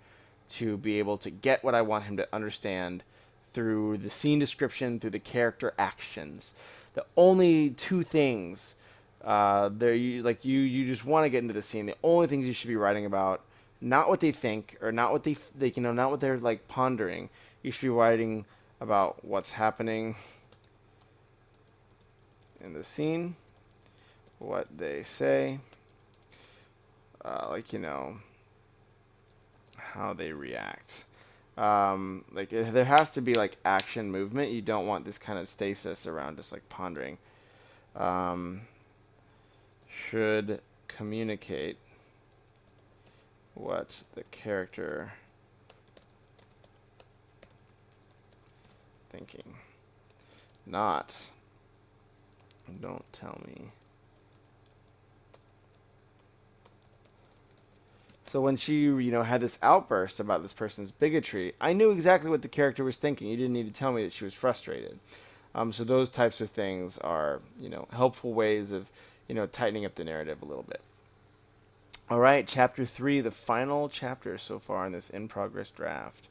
to be able to get what I want him to understand through the scene description, through the character actions. The only two things there you just want to get into the scene. The only things you should be writing about, not what they think or not what not what they're like pondering. You should be writing about what's happening in the scene, what they say, how they react. There has to be like action movement. You don't want this kind of stasis around just like pondering. Should communicate what the character thinking. Not, don't tell me. So when she, had this outburst about this person's bigotry, I knew exactly what the character was thinking. You didn't need to tell me that she was frustrated. So those types of things are, helpful ways of, tightening up the narrative a little bit. All right, chapter 3, the final chapter so far in this in-progress draft.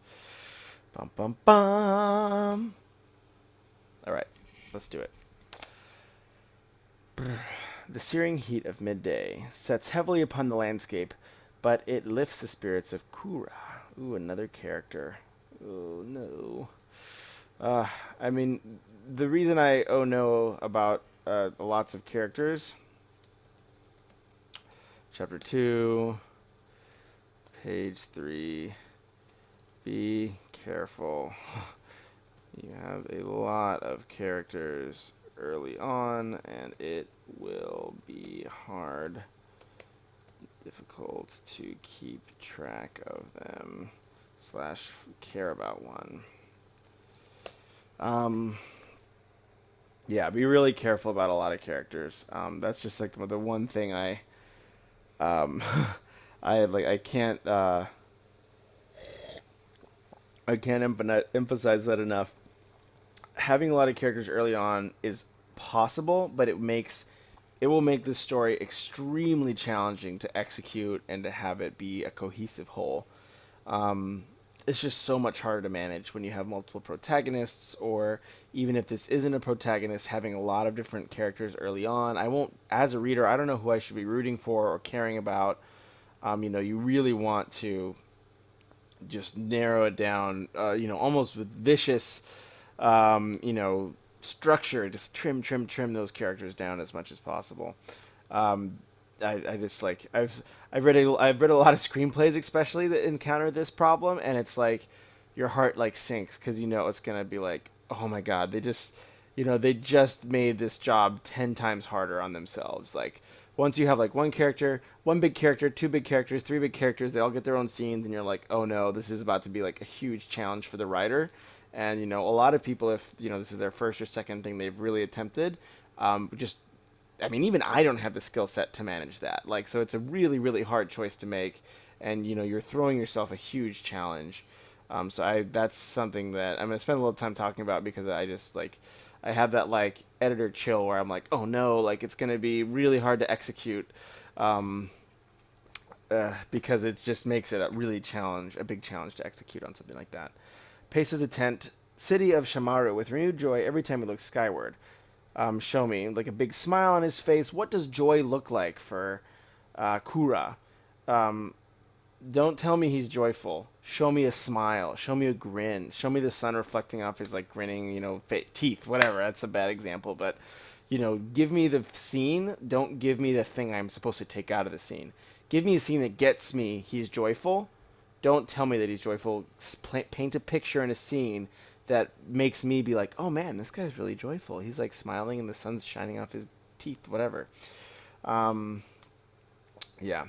Bum, bum, bum. All right, let's do it. The searing heat of midday sets heavily upon the landscape, but it lifts the spirits of Kura. Ooh, another character. Oh, no. I mean, the reason I no about lots of characters... Chapter 2, page 3. Be careful. You have a lot of characters early on, and it will be difficult to keep track of them / care about one. Yeah, be really careful about a lot of characters. That's just like the one thing I can't emphasize that enough. Having a lot of characters early on is possible, but it will make this story extremely challenging to execute and to have it be a cohesive whole. It's just so much harder to manage when you have multiple protagonists, or even if this isn't a protagonist, having a lot of different characters early on. As a reader, I don't know who I should be rooting for or caring about. You really want to just narrow it down, almost with vicious, structure. Just trim those characters down as much as possible. I just like I've read a lot of screenplays especially that encounter this problem, and it's like your heart like sinks because it's gonna be like, oh my god, they just made this job 10 times harder on themselves. Like once you have like one big character, two big characters, three big characters, they all get their own scenes, and you're like, oh no, this is about to be like a huge challenge for the writer. And a lot of people, if this is their first or second thing they've really attempted, even I don't have the skill set to manage that. Like, so it's a really, really hard choice to make, and you're throwing yourself a huge challenge. That's something that I'm gonna spend a little time talking about, because I have that like editor chill where I'm like, oh no, like it's gonna be really hard to execute, because it just makes it a big challenge to execute on something like that. Paces the tent, city of Shamaru with renewed joy every time he looks skyward. Show me, like a big smile on his face. What does joy look like for Kura? Don't tell me he's joyful. Show me a smile. Show me a grin. Show me the sun reflecting off his like grinning, teeth. Whatever. That's a bad example, but give me the scene. Don't give me the thing I'm supposed to take out of the scene. Give me a scene that gets me he's joyful. Don't tell me that he's joyful. Paint a picture in a scene that makes me be like, oh man, this guy's really joyful. He's like smiling and the sun's shining off his teeth, whatever. Yeah.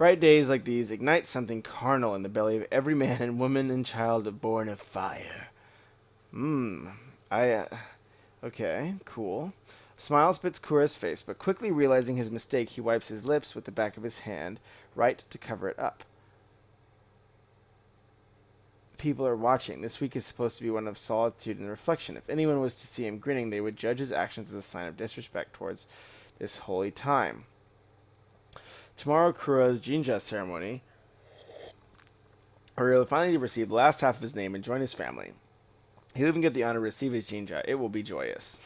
Bright days like these ignite something carnal in the belly of every man and woman and child born of fire. I, okay, cool. Smile spits Kura's face, but quickly realizing his mistake, he wipes his lips with the back of his hand, right to cover it up. People are watching. This week is supposed to be one of solitude and reflection. If anyone was to see him grinning, they would judge his actions as a sign of disrespect towards this holy time. Tomorrow, Kura's Jinja ceremony, where he will finally receive the last half of his name and join his family. He'll even get the honor to receive his Jinja. It will be joyous.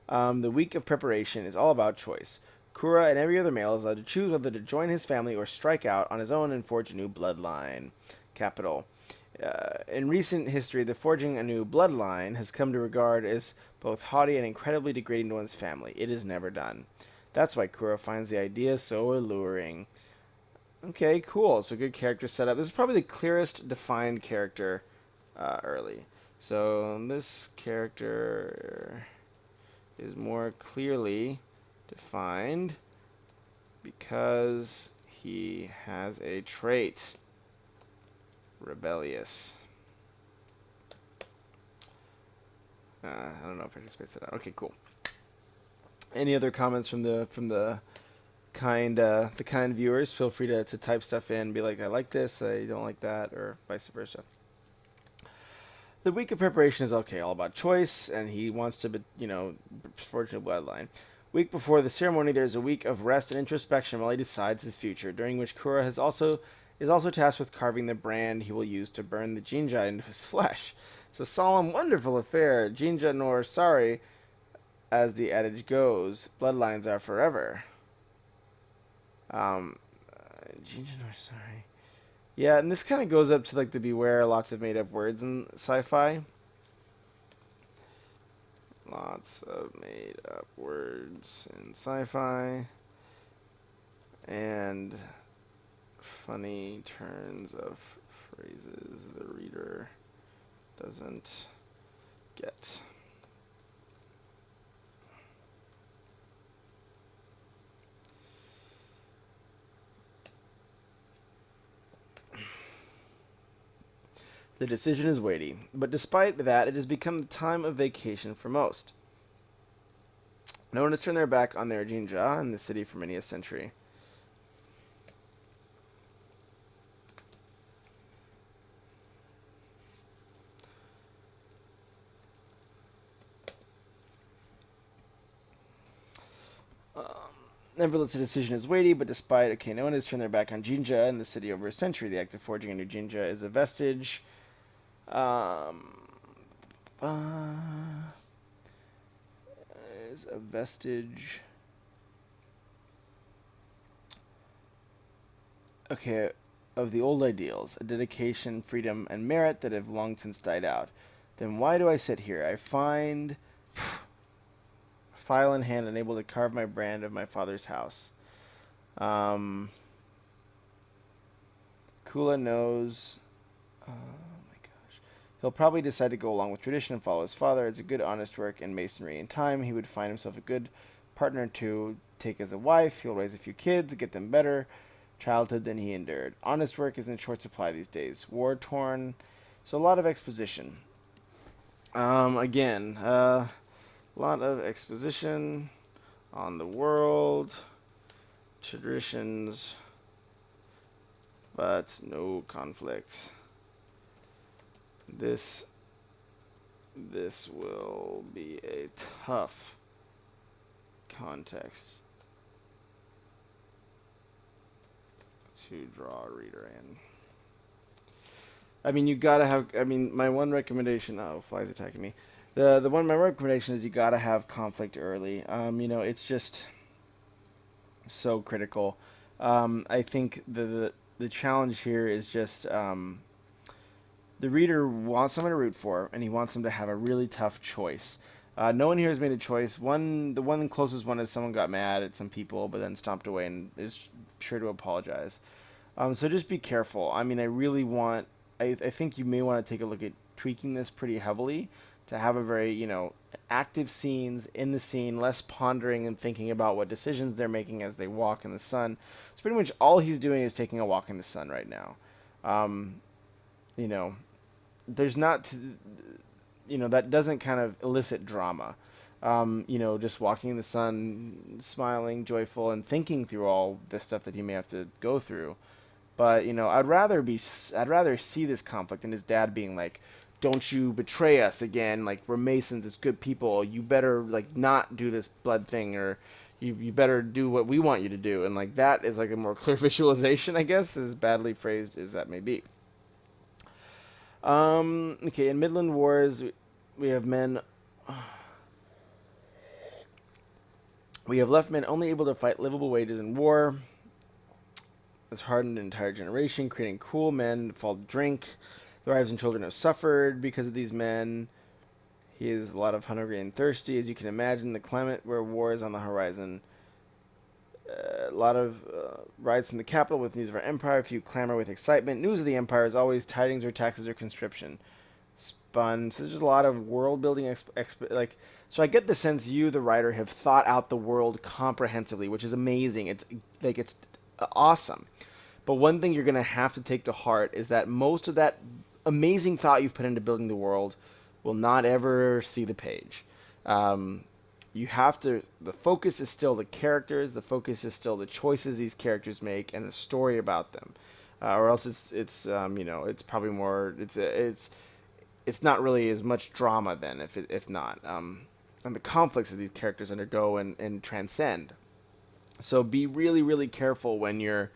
The week of preparation is all about choice. Kura and every other male is allowed to choose whether to join his family or strike out on his own and forge a new bloodline. Capital. In recent history, the forging a new bloodline has come to regard as both haughty and incredibly degrading to one's family. It is never done. That's why Kura finds the idea so alluring. Okay, cool. So good character setup. This is probably the clearest defined character early. So this character is more clearly defined because he has a trait. Rebellious. I don't know if I should space that out. Okay, cool. Any other comments from the kind viewers? Feel free to type stuff in. Be like, I like this, I don't like that, or vice versa. The week of preparation is okay, all about choice, and he wants to, forge a bloodline. Week before the ceremony, there's a week of rest and introspection while he decides his future, during which Kura is also tasked with carving the brand he will use to burn the Jinja into his flesh. It's a solemn, wonderful affair. Jinja nor sorry, as the adage goes. Bloodlines are forever. Jinja nor sorry. Yeah, and this kind of goes up to like the beware lots of made-up words in sci-fi. Lots of made-up words in sci-fi. And funny turns of phrases the reader doesn't get. The decision is weighty, but despite that, it has become the time of vacation for most. No one has turned their back on their Jinja in the city for many a century. Nevertheless, the decision is weighty, but despite, no one has turned their back on Jinja in the city over a century. The act of forging a new Jinja is a vestige. Of the old ideals, a dedication, freedom, and merit that have long since died out. Then why do I sit here? I find file in hand, unable to carve my brand of my father's house. Kula knows. Oh my gosh. He'll probably decide to go along with tradition and follow his father. It's a good, honest work in masonry. In time, he would find himself a good partner to take as a wife. He'll raise a few kids, get them better childhood than he endured. Honest work is in short supply these days. War torn. So a lot of exposition. Again, lot of exposition on the world, traditions, but no conflict. This will be a tough context to draw a reader in. I mean, you gotta have. I mean, my one recommendation. Oh, flies attacking me. My recommendation is you gotta have conflict early. It's just so critical. I think the challenge here is just the reader wants someone to root for, and he wants them to have a really tough choice. No one here has made a choice. The one closest one is someone got mad at some people, but then stomped away and is sure to apologize. So just be careful. I mean, I think you may want to take a look at tweaking this pretty heavily to have a very, active scenes in the scene, less pondering and thinking about what decisions they're making as they walk in the sun. So pretty much all he's doing is taking a walk in the sun right now. Um, you know, there's not, that doesn't kind of elicit drama. Just walking in the sun, smiling, joyful, and thinking through all the stuff that he may have to go through. But I'd rather see this conflict and his dad being like, "Don't you betray us again? Like we're Masons, it's good people. You better like not do this blood thing, or you better do what we want you to do." And like that is like a more clear visualization, I guess, as badly phrased as that may be. Okay, in Midland Wars, we have men. We have left men only able to fight livable wages in war. Has hardened an entire generation, creating cool men fall to drink. The wives and children have suffered because of these men. He is a lot of hungry and thirsty, as you can imagine. The climate where war is on the horizon. A lot of rides from the capital with news of our empire. Few clamor with excitement. News of the empire is always tidings or taxes or conscription. Spun. So there's just a lot of world building. So I get the sense you, the writer, have thought out the world comprehensively, which is amazing. It's awesome. But one thing you're going to have to take to heart is that most of that amazing thought you've put into building the world will not ever see the page. You have to, the focus is still the characters, the focus is still the choices these characters make and the story about them. Or else it's probably more, it's not really as much drama then, if not. And the conflicts that these characters undergo and transcend. So be really, really careful when you're,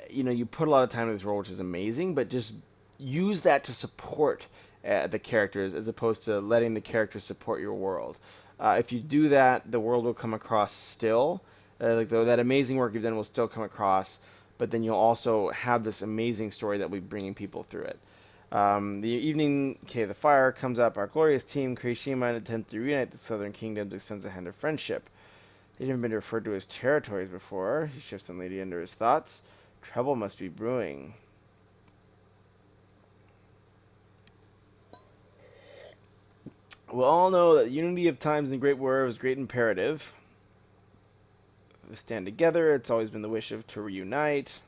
you put a lot of time in this role, which is amazing, but just use that to support the characters as opposed to letting the characters support your world. If you do that, the world will come across still. That amazing work you've done will still come across, but then you'll also have this amazing story that will be bringing people through it. The evening, the fire comes up. Our glorious team, Kirishima, in an attempt to reunite the southern kingdoms, extends a hand of friendship. They've never been referred to as territories before. He shifts some lady under his thoughts. Trouble must be brewing. We all know that unity of times in the Great War was great imperative. We stand together. It's always been the wish to reunite.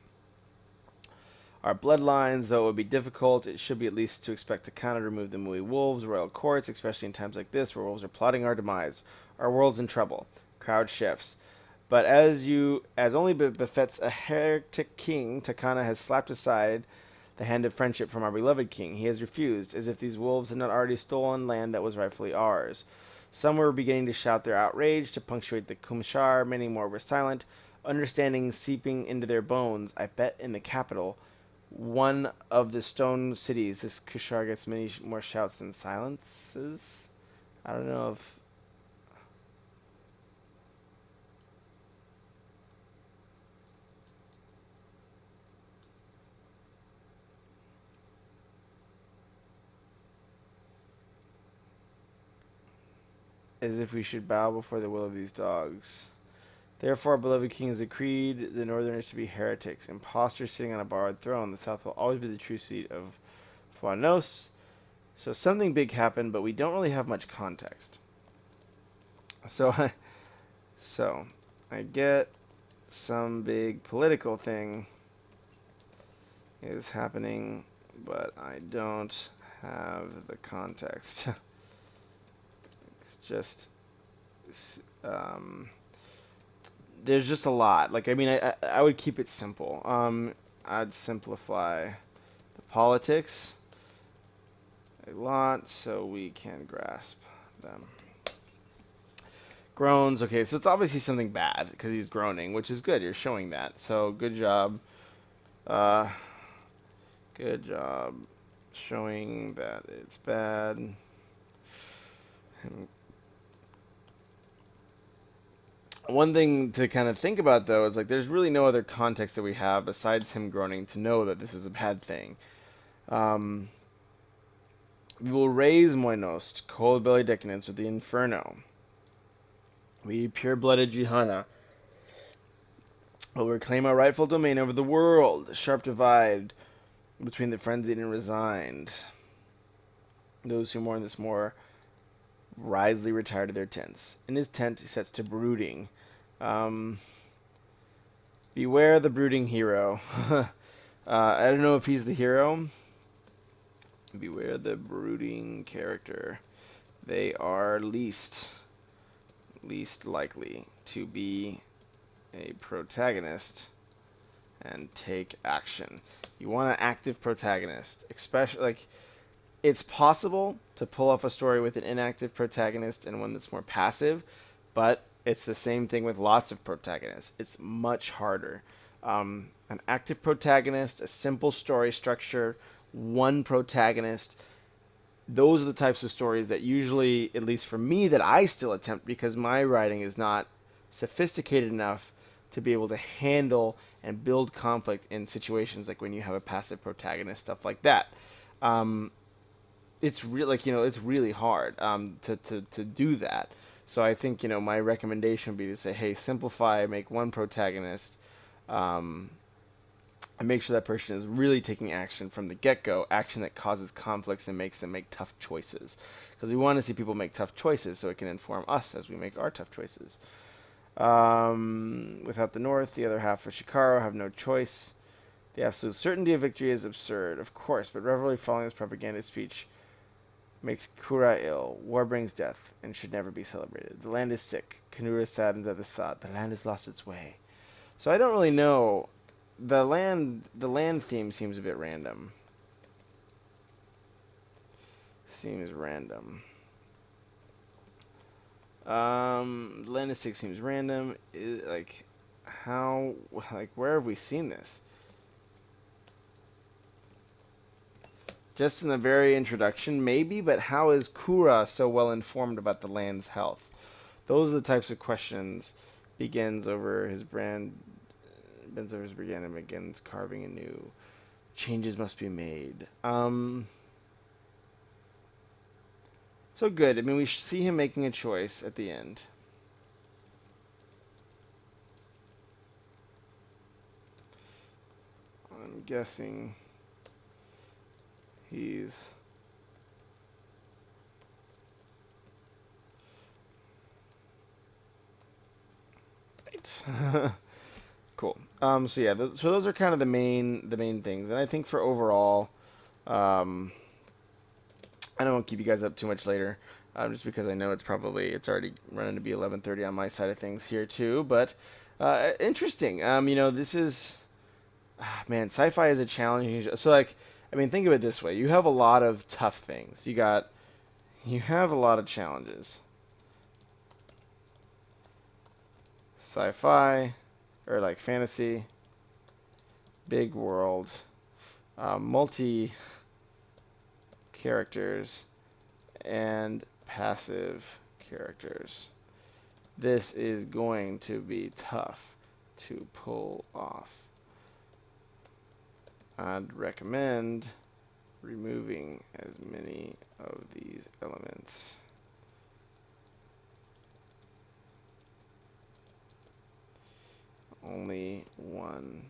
Our bloodlines, though it would be difficult, it should be at least to expect to counter remove the Mui wolves, royal courts, especially in times like this where wolves are plotting our demise. Our world's in trouble. Crowd shifts. But as only befits a heretic king, Takana has slapped aside the hand of friendship from our beloved king. He has refused, as if these wolves had not already stolen land that was rightfully ours. Some were beginning to shout their outrage to punctuate the Kumshar. Many more were silent, understanding seeping into their bones. I bet in the capital, one of the stone cities, this Kushar gets many more shouts than silences. I don't know if... as if we should bow before the will of these dogs. Therefore, our beloved king has decreed the northerners to be heretics, impostors sitting on a borrowed throne. The south will always be the true seat of Fuanos. So something big happened, but we don't really have much context. So I get some big political thing is happening, but I don't have the context. Just there's just a lot. I would keep it simple. I'd simplify the politics a lot so we can grasp them. Groans. Okay, so it's obviously something bad because he's groaning, which is good. You're showing that. So good job. Good job showing that it's bad. And one thing to kind of think about, though, is there's really no other context that we have besides him groaning to know that this is a bad thing. We will raise Moinost, cold belly decadence, with the Inferno. We pure-blooded Jihana will reclaim our rightful domain over the world. Sharp divide between the frenzied and resigned. Those who mourn this more wisely retire to their tents. In his tent, he sets to brooding. Beware the brooding hero. I don't know if he's the hero. Beware the brooding character. They are least likely to be a protagonist and take action. You want an active protagonist, especially like it's possible to pull off a story with an inactive protagonist and one that's more passive, but it's the same thing with lots of protagonists. It's much harder. An active protagonist, a simple story structure, one protagonist. Those are the types of stories that usually, at least for me, that I still attempt because my writing is not sophisticated enough to be able to handle and build conflict in situations like when you have a passive protagonist, stuff like that. It's really it's really hard to do that. So I think my recommendation would be to say, hey, simplify, make one protagonist, and make sure that person is really taking action from the get-go, action that causes conflicts and makes them make tough choices. Because we want to see people make tough choices so it can inform us as we make our tough choices. Without the North, the other half of Shikaro have no choice. The absolute certainty of victory is absurd, of course, but revelry following this propaganda speech makes Kura ill. War brings death and should never be celebrated. The land is sick. Kanura saddens at the thought. The land has lost its way. So I don't really know. The land theme seems a bit random. Seems random. Land is sick seems random. Where have we seen this? Just in the very introduction, maybe, but how is Kura so well informed about the land's health? Those are the types of questions. Bends over his brand and begins carving anew. Changes must be made. So good. I mean, we see him making a choice at the end. I'm guessing he's right. Cool. So yeah, so those are kind of the main things, and I think for overall, I don't want to keep you guys up too much later, just because I know it's already running to be 11:30 on my side of things here too. But interesting. This is man, sci-fi is a challenging. So I mean, think of it this way: you have a lot of tough things. You have a lot of challenges. Sci-fi, or like fantasy, big world, multi characters, and passive characters. This is going to be tough to pull off. I'd recommend removing as many of these elements only one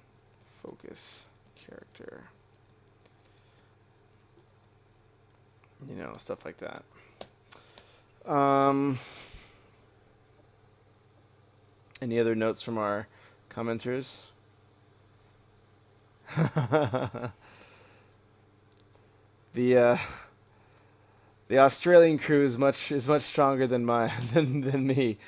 focus character. Stuff like that. Any other notes from our commenters? The Australian crew is much stronger than than me.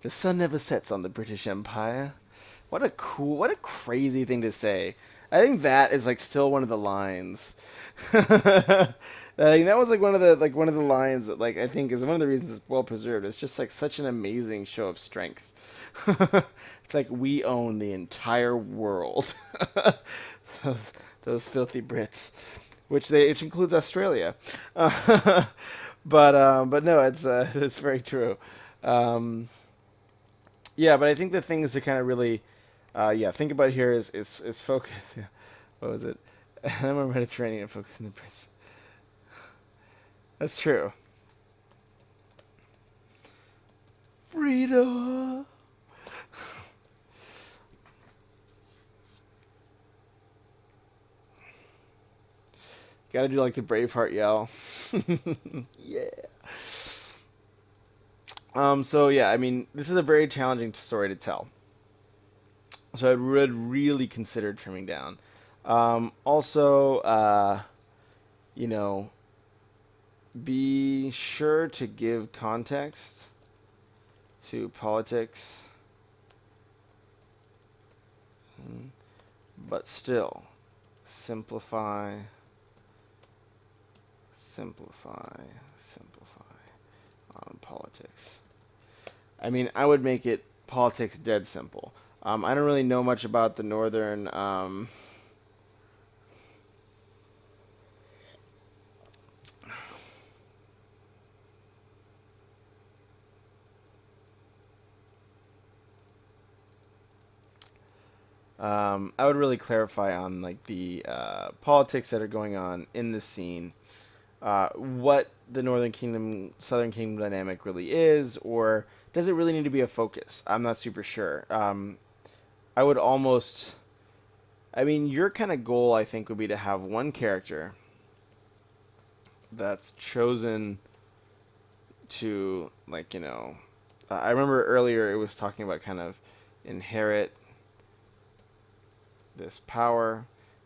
The sun never sets on the British Empire. What a crazy thing to say. I think that is still one of the lines. I think that was one of the lines that I think is one of the reasons it's well preserved. It's just such an amazing show of strength. It's we own the entire world. those filthy Brits, which includes Australia. But no, it's very true. Yeah, but I think the things to kind of really, think about here is focus. Yeah. What was it? I'm a Mediterranean focus in the Brits. That's true. Freedom. Gotta do like the Braveheart yell. Yeah. So yeah, I mean, this is a very challenging story to tell. So I would really consider trimming down. Also, you know, be sure to give context to politics, but still simplify, simplify, simplify on politics. I mean, I would make it politics dead simple. I don't really know much about the northern. I would really clarify on like the politics that are going on in the scene, what the Northern Kingdom, Southern Kingdom dynamic really is, or does it really need to be a focus? I'm not super sure. I would almost, I mean, your kind of goal, I think, would be to have one character that's chosen to, like, I remember earlier it was talking about kind of inherit this power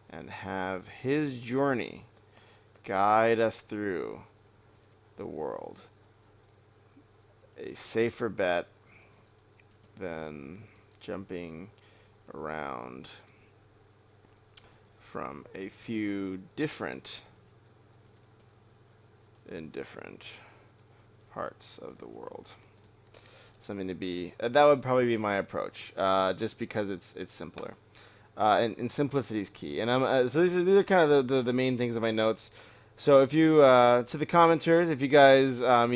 and have his journey guide us through the world. A safer bet than jumping around from a few different in different parts of the world. Something to be that would probably be my approach, just because it's simpler. And simplicity is key. And so these are kind of the main things in my notes. So if you to the commenters, if you guys I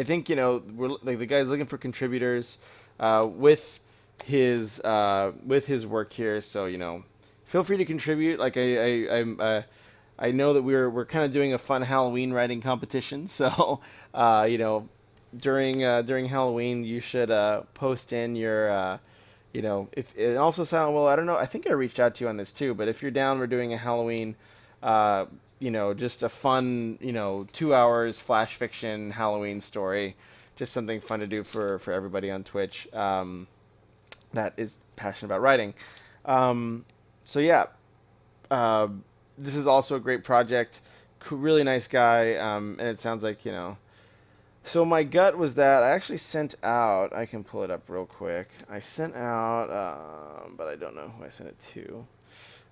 think we're like the guy's looking for contributors with his work here. So feel free to contribute. Like I know that we're kind of doing a fun Halloween writing competition. So during Halloween you should post in your if and also Silentwillow, I don't know. I think I reached out to you on this too. But if you're down, we're doing a Halloween just a fun, 2 hours flash fiction Halloween story. Just something fun to do for everybody on Twitch that is passionate about writing. So yeah, this is also a great project. Really nice guy, and it sounds like So my gut was that I actually sent out. I can pull it up real quick. I sent out, but I don't know who I sent it to.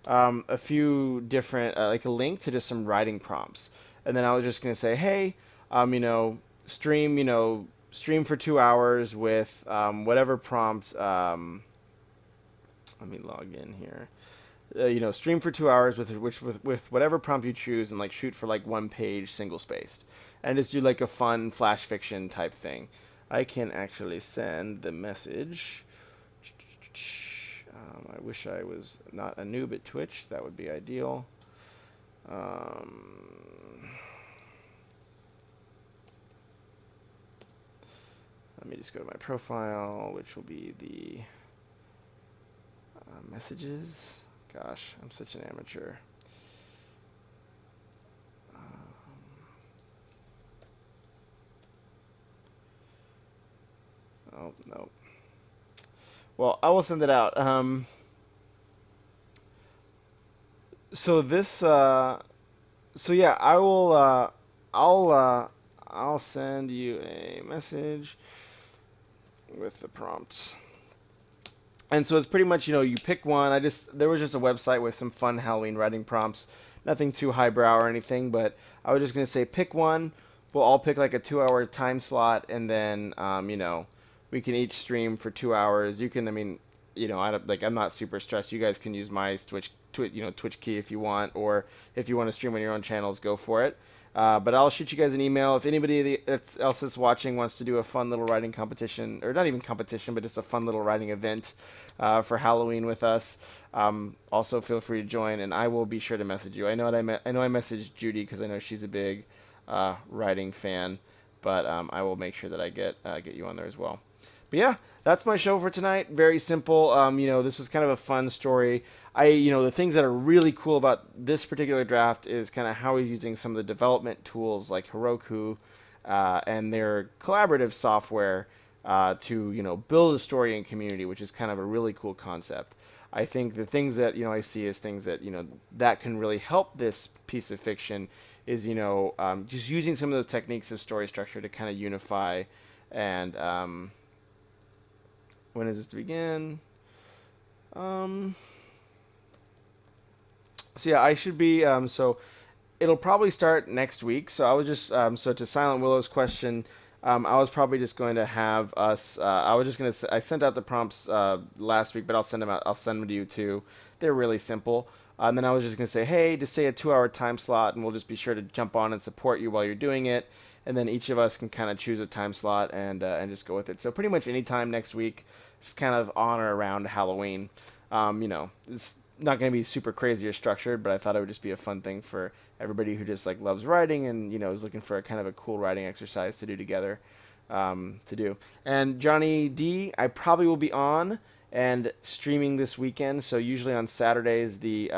A few different, like a link to just some writing prompts, and then I was just gonna say, hey, stream for 2 hours with whatever prompt. Let me log in here. Stream for 2 hours with whatever prompt you choose, and like shoot for like 1 page single spaced, and just do like a fun flash fiction type thing. I can actually send the message. I wish I was not a noob at Twitch. That would be ideal. Let me just go to my profile, which will be the messages. Gosh, I'm such an amateur. Oh, no. Well, I will send it out. So this, so yeah, I will, I'll send you a message with the prompts. And so it's pretty much, you pick one. There was just a website with some fun Halloween writing prompts. Nothing too highbrow or anything, but I was just going to say pick one. We'll all pick like a 2 hour time slot, and then, we can each stream for 2 hours. You can, I'm not super stressed. You guys can use my Twitch key if you want, or if you want to stream on your own channels, go for it. But I'll shoot you guys an email if anybody else that's watching wants to do a fun little writing competition, or not even competition, but just a fun little writing event for Halloween with us. Also, feel free to join, and I will be sure to message you. I know I messaged Judy because I know she's a big writing fan, but I will make sure that I get you on there as well. But yeah, that's my show for tonight. Very simple. This was kind of a fun story. The things that are really cool about this particular draft is kind of how he's using some of the development tools like Heroku and their collaborative software to build a story and community, which is kind of a really cool concept. I think the things that I see as things that that can really help this piece of fiction is just using some of those techniques of story structure to kind of unify and when is this to begin? So yeah, I should be so it'll probably start next week. So I was just so to Silentwillow's question, I was probably just going to have us. I was just gonna. I sent out the prompts last week, but I'll send them out. I'll send them to you too. They're really simple. And then I was just gonna say, hey, just say a 2-hour time slot, and we'll just be sure to jump on and support you while you're doing it. And then each of us can kind of choose a time slot and just go with it. So pretty much any time next week, just kind of on or around Halloween. It's not going to be super crazy or structured, but I thought it would just be a fun thing for everybody who just like loves writing and is looking for a kind of a cool writing exercise to do together. And Johnny D, I probably will be on and streaming this weekend. So usually on Saturdays the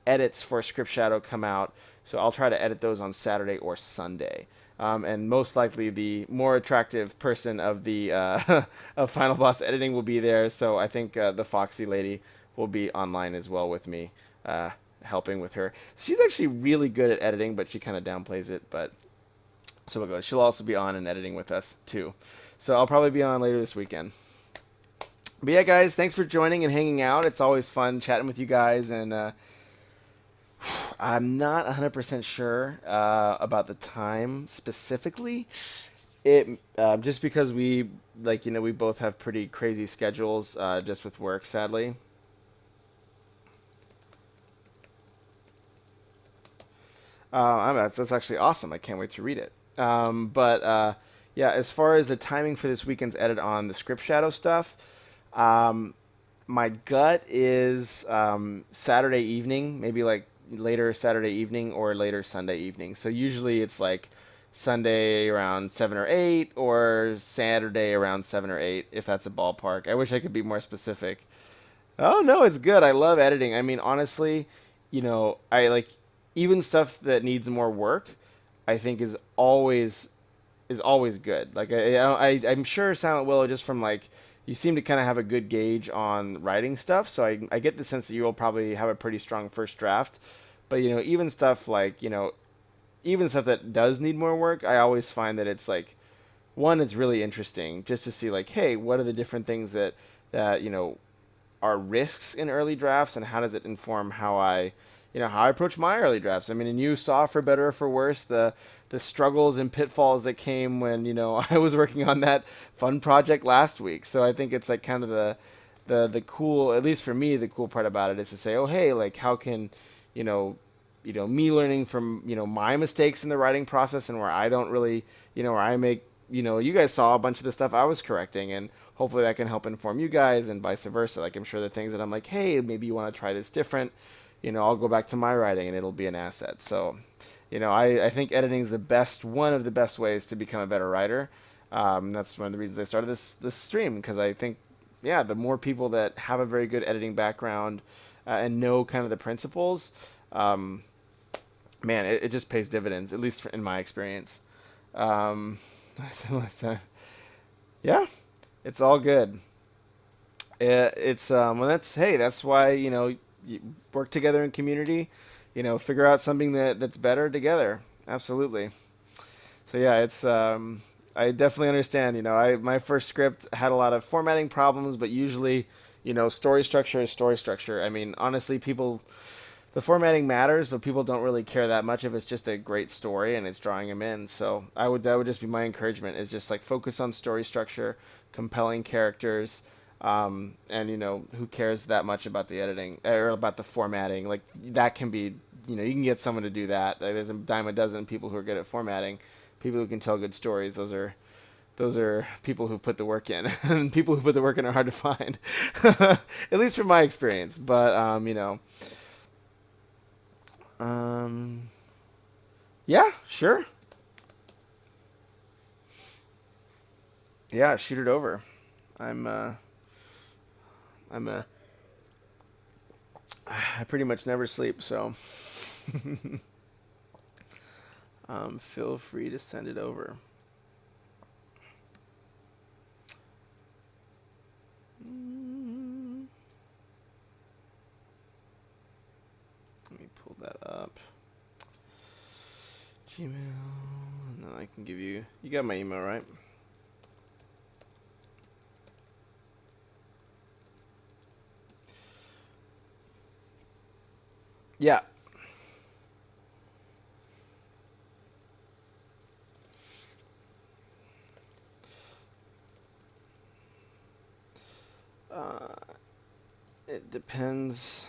edits for Script Shadow come out. So I'll try to edit those on Saturday or Sunday. And most likely the more attractive person of the of Final Boss editing will be there. So I think the Foxy lady will be online as well with me, helping with her. She's actually really good at editing, but she kind of downplays it. But so we'll go. She'll also be on and editing with us too. So I'll probably be on later this weekend. But yeah, guys, thanks for joining and hanging out. It's always fun chatting with you guys, and I'm not 100% sure about the time specifically. It just because we both have pretty crazy schedules just with work, sadly. That's actually awesome. I can't wait to read it. Yeah, as far as the timing for this weekend's edit on the Script Shadow stuff, my gut is Saturday evening, maybe like later Saturday evening or later Sunday evening. So usually it's like Sunday around 7 or 8 or Saturday around 7 or 8, if that's a ballpark. I wish I could be more specific. Oh, no, it's good. I love editing. I mean, honestly, I like even stuff that needs more work, I think is always good. Like I'm sure Silentwillow, just from like you seem to kind of have a good gauge on writing stuff, so I get the sense that you will probably have a pretty strong first draft. But even stuff like even stuff that does need more work, I always find that it's like one, it's really interesting just to see like, hey, what are the different things that are risks in early drafts, and how does it inform how I approach my early drafts. I mean, and you saw, for better or for worse, the struggles and pitfalls that came when I was working on that fun project last week. So I think it's like kind of the cool, at least for me, the cool part about it is to say, oh hey, like how can me learning from my mistakes in the writing process, and where I don't really where I make you guys saw a bunch of the stuff I was correcting, and hopefully that can help inform you guys, and vice versa. Like I'm sure the things that I'm like, hey, maybe you want to try this different. I'll go back to my writing and it'll be an asset. So, I think editing is one of the best ways to become a better writer. That's one of the reasons I started this stream, because I think, yeah, the more people that have a very good editing background and know kind of the principles, man, it just pays dividends, at least in my experience. Yeah, it's all good. That's why you work together in community, figure out something that's better together. Absolutely. So yeah, it's I definitely understand. My first script had a lot of formatting problems, but usually, story structure is story structure. I mean, honestly, the formatting matters, but people don't really care that much if it's just a great story and it's drawing them in. So that would just be my encouragement, is just like focus on story structure, compelling characters. And who cares that much about the editing or about the formatting? Like that can be you know, you can get someone to do that. Like, there's a dime a dozen people who are good at formatting, people who can tell good stories. Those are people who put the work in, and people who put the work in are hard to find, at least from my experience. But you know, um, yeah, sure, yeah, shoot it over. I'm I'm a I pretty much never sleep, so feel free to send it over. Let me pull that up. Gmail, and then I can give you. You got my email, right? Yeah. It depends.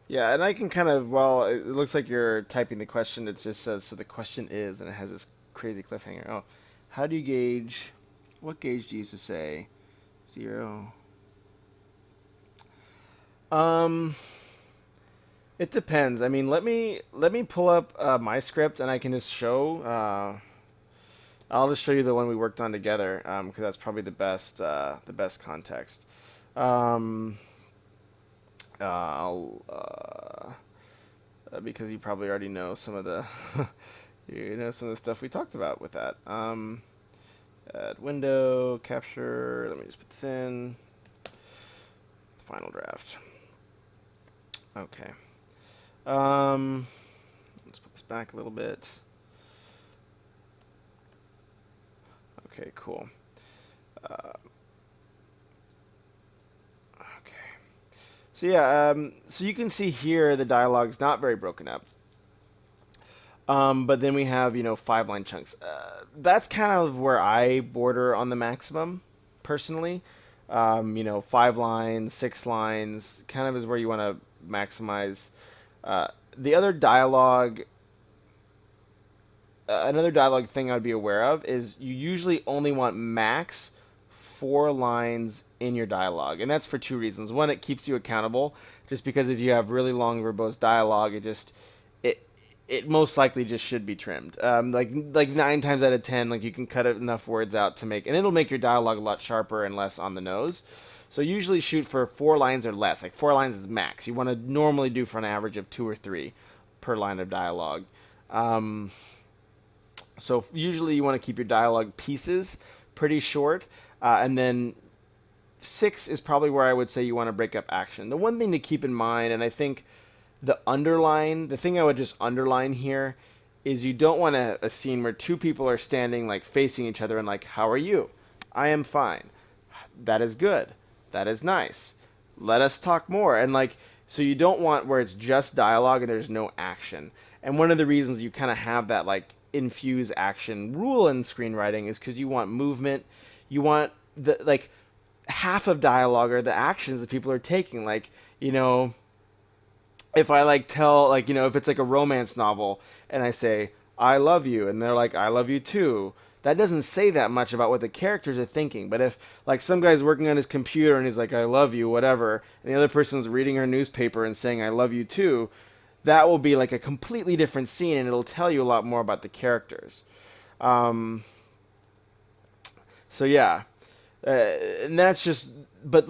Yeah, and I can kind of, well, it looks like you're typing the question. It just says, so the question is, and it has this crazy cliffhanger. Oh, how do you gauge, what gauge do you use to say? 0. Um, it depends. I mean, let me pull up my script, and I can just show. I'll just show you the one we worked on together, because that's probably the best context. Um, I'll because you probably already know some of the you know some of the stuff we talked about with that. Add window capture. Let me just put this in. Final draft. Okay. Let's put this back a little bit. Okay, cool. Okay. So yeah, so you can see here the dialogue's not very broken up. But then we have, you know, 5-line chunks. That's kind of where I border on the maximum, personally. You know, 5 lines, 6 lines, kind of is where you want to maximize. The other dialogue, another dialogue thing I'd be aware of is you usually only want max 4 lines in your dialogue, and that's for 2 reasons. One, it keeps you accountable, just because if you have really long verbose dialogue, it most likely just should be trimmed. Like 9 times out of 10, like you can cut enough words out to make, and it'll make your dialogue a lot sharper and less on the nose. So usually shoot for 4 lines or less. Like 4 lines is max. You want to normally do for an average of 2 or 3 per line of dialogue. So usually you want to keep your dialogue pieces pretty short, and then 6 is probably where I would say you want to break up action. The one thing to keep in mind, and I think the thing I would just underline here is you don't want a scene where 2 people are standing like facing each other and like, how are you? I am fine. That is good. That is nice. Let us talk more. And like, so you don't want where it's just dialogue and there's no action. And one of the reasons you kind of have that like infuse action rule in screenwriting is because you want movement. You want the like half of dialogue are the actions that people are taking. Like, you know, if I like tell, like, you know, if it's like a romance novel and I say I love you and they're like I love you too, that doesn't say that much about what the characters are thinking. But if like some guy's working on his computer and he's like I love you whatever, and the other person's reading her newspaper and saying I love you too, that will be like a completely different scene, and it'll tell you a lot more about the characters. um so yeah, and that's just, but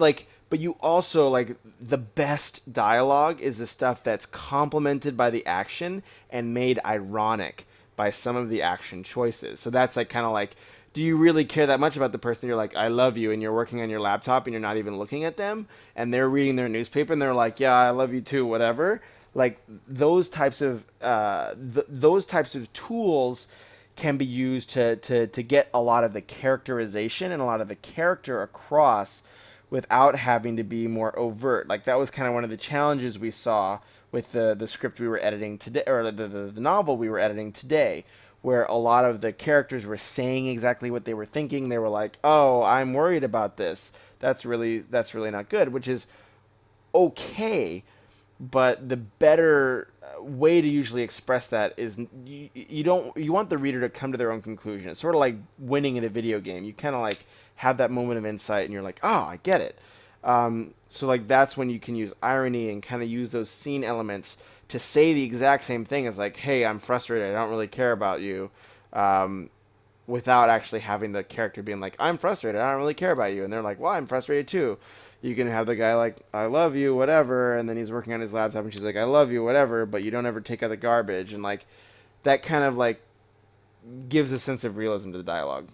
you also like the best dialogue is the stuff that's complemented by the action and made ironic by some of the action choices. So that's like kind of like do you really care that much about the person? You're like, I love you, and you're working on your laptop and you're not even looking at them, and they're reading their newspaper and they're like, yeah, I love you too, whatever. Like those types of tools can be used to get a lot of the characterization and a lot of the character across without having to be more overt. Like that was kind of one of the challenges we saw with the script we were editing today, or the novel we were editing today, where a lot of the characters were saying exactly what they were thinking. They were like, "Oh, I'm worried about this. That's really not good," which is okay, but the better way to usually express that is you want the reader to come to their own conclusion. It's sort of like winning in a video game. You kind of like have that moment of insight and you're like, oh, I get it. So like that's when you can use irony and kind of use those scene elements to say the exact same thing as like, hey, I'm frustrated, I don't really care about you, without actually having the character being like, I'm frustrated, I don't really care about you, and they're like, well, I'm frustrated too. You can have the guy like, I love you, whatever, and then he's working on his laptop and she's like, I love you, whatever, but you don't ever take out the garbage, and like that kind of like gives a sense of realism to the dialogue.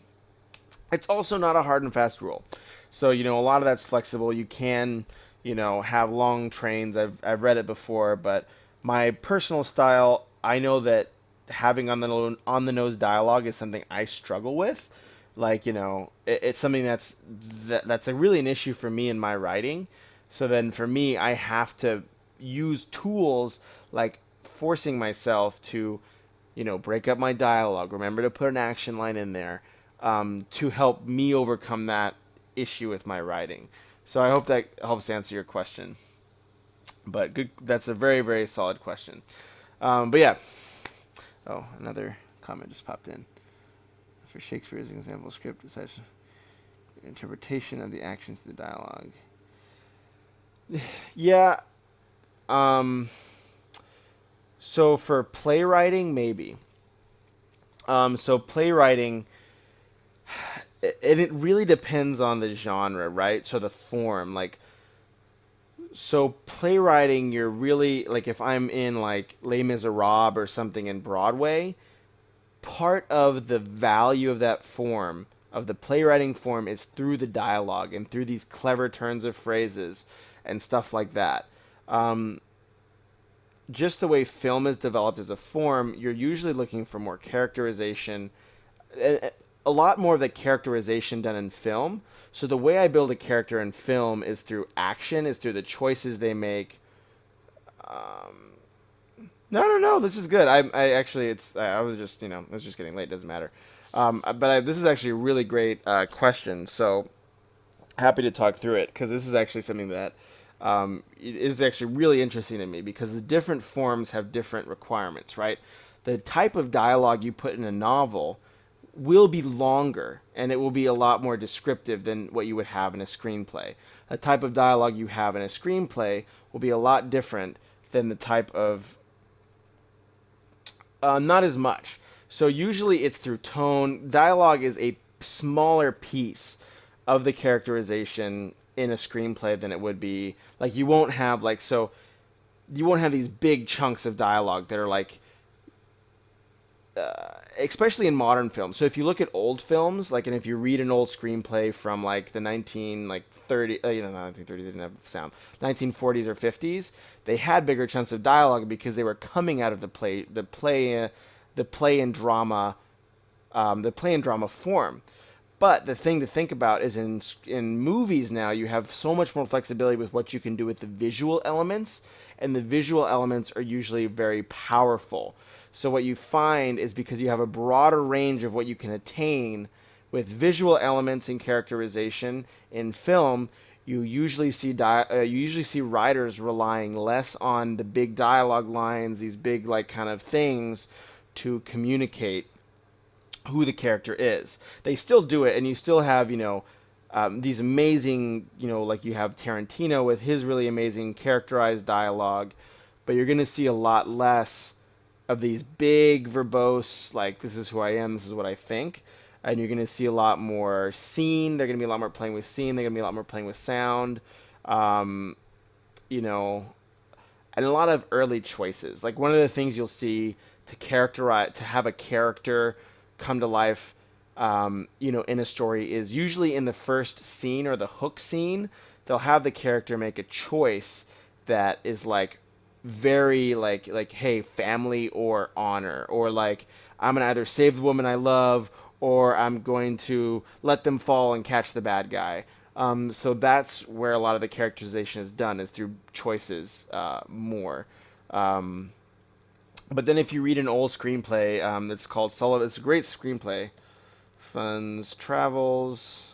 It's also not a hard and fast rule. So, a lot of that's flexible. You can, have long trains. I've read it before, but my personal style, I know that having on the nose dialogue is something I struggle with. Like, it's something that's a really an issue for me in my writing. So then for me, I have to use tools like forcing myself to, break up my dialogue. Remember to put an action line in there, to help me overcome that issue with my writing. So I hope that helps answer your question. But good, that's a very, very solid question. But yeah. Oh, another comment just popped in. For Shakespeare's example script, such interpretation of the actions to the dialogue. Yeah. So for playwriting, maybe. So playwriting, it really depends on the genre, right? So the form, like, so playwriting, you're really like, if I'm in like Les Miserables or something in Broadway, part of the value of that form, of the playwriting form, is through the dialogue and through these clever turns of phrases and stuff like that. Just the way film is developed as a form, you're usually looking for more characterization, a lot more of the characterization done in film. So the way I build a character in film is through action, is through the choices they make. No, this is good. I actually, I was just, it's just getting late. Doesn't matter. This is actually a really great question. So happy to talk through it, because this is actually something that is actually really interesting to me, because the different forms have different requirements, right? The type of dialogue you put in a novel will be longer, and it will be a lot more descriptive than what you would have in a screenplay. The type of dialogue you have in a screenplay will be a lot different than the type of not as much. So usually it's through tone. Dialogue is a smaller piece of the characterization in a screenplay than it would be. Like you won't have these big chunks of dialogue that are like, especially in modern films. So if you look at old films, like, and if you read an old screenplay from like the 1930s, they didn't have sound, 1940s or 50s, they had bigger chunks of dialogue because they were coming out of the play and drama form. But the thing to think about is in movies now, you have so much more flexibility with what you can do with the visual elements, and the visual elements are usually very powerful. So what you find is, because you have a broader range of what you can attain with visual elements and characterization in film, you usually see writers relying less on the big dialogue lines, these big like kind of things, to communicate who the character is. They still do it, and you still have these amazing, like you have Tarantino with his really amazing characterized dialogue, but you're gonna see a lot less of these big verbose, like, this is who I am, this is what I think. And you're going to see a lot more scene. They're going to be a lot more playing with scene. They're going to be a lot more playing with sound. And a lot of early choices. Like, one of the things you'll see to have a character come to life in a story is usually in the first scene or the hook scene. They'll have the character make a choice that is like very like hey, family or honor, or like I'm gonna either save the woman I love or I'm going to let them fall and catch the bad guy. So that's where a lot of the characterization is done, is through choices more. Um, but then if you read an old screenplay that's called Sullivan, it's a great screenplay. Funds Travels.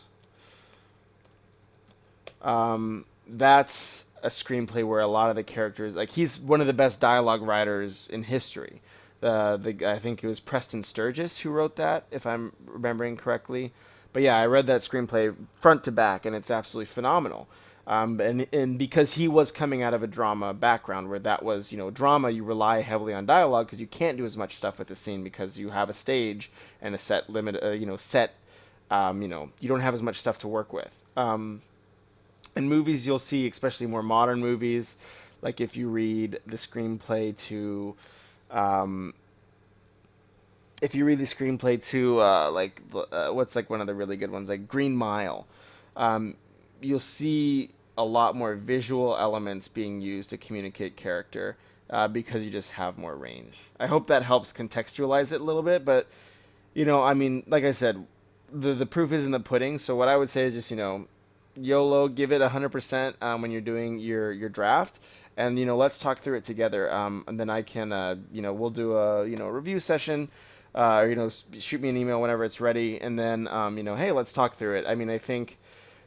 That's a screenplay where a lot of the characters, like he's one of the best dialogue writers in history. I think it was Preston Sturges who wrote that, if I'm remembering correctly. But yeah, I read that screenplay front to back, and it's absolutely phenomenal. And because he was coming out of a drama background where that was, drama, you rely heavily on dialogue because you can't do as much stuff with the scene because you have a stage and a set limit, set, you don't have as much stuff to work with. In movies, you'll see, especially more modern movies, like if you read the screenplay to, um, what's like one of the really good ones, like Green Mile, um, you'll see a lot more visual elements being used to communicate character because you just have more range. I hope that helps contextualize it a little bit, but I mean, like I said, the proof is in the pudding. So what I would say is just YOLO, give it 100% when you're doing your draft, and let's talk through it together. And then I can we'll do a review session, or shoot me an email whenever it's ready, and then hey, let's talk through it. I mean, I think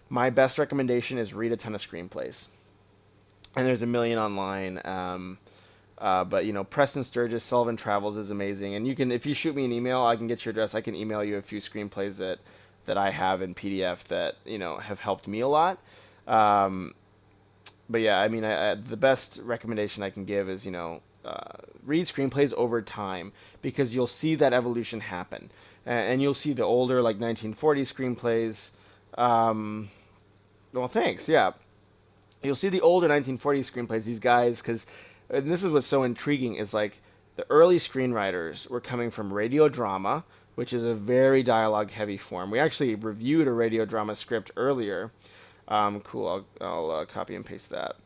my best recommendation is read a ton of screenplays, and there's a million online. But Preston Sturges, Sullivan Travels is amazing, and if you shoot me an email, I can get your address. I can email you a few screenplays that I have in PDF that have helped me a lot. But yeah, I mean, the best recommendation I can give is read screenplays over time, because you'll see that evolution happen, and you'll see the older like 1940s screenplays. Well, thanks. Yeah, you'll see the older 1940s screenplays. These guys, and this is what's so intriguing, is like the early screenwriters were coming from radio drama, which is a very dialogue heavy form. We actually reviewed a radio drama script earlier. Cool. I'll copy and paste that.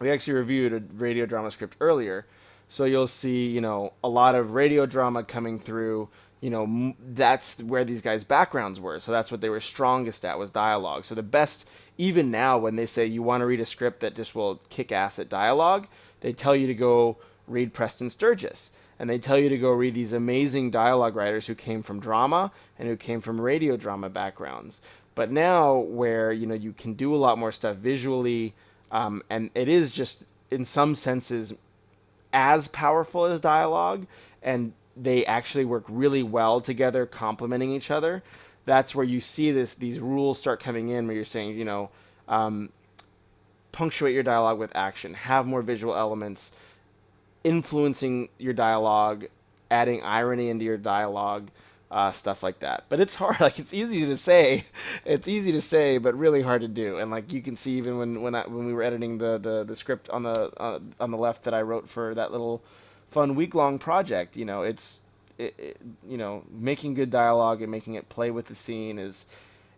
We actually reviewed a radio drama script earlier, so you'll see a lot of radio drama coming through. That's where these guys' backgrounds were, so that's what they were strongest at, was dialogue. So the best, even now, when they say you want to read a script that just will kick ass at dialogue, they tell you to go read Preston Sturges, and they tell you to go read these amazing dialogue writers who came from drama and who came from radio drama backgrounds. But now, where you can do a lot more stuff visually, and it is just in some senses as powerful as dialogue, and they actually work really well together, complementing each other. That's where you see these rules start coming in, where you're saying, punctuate your dialogue with action, have more visual elements, influencing your dialogue, adding irony into your dialogue, stuff like that. But it's hard. Like, it's easy to say, but really hard to do. And like you can see, even when we were editing the script on the left that I wrote for that little fun week-long project, making good dialogue and making it play with the scene is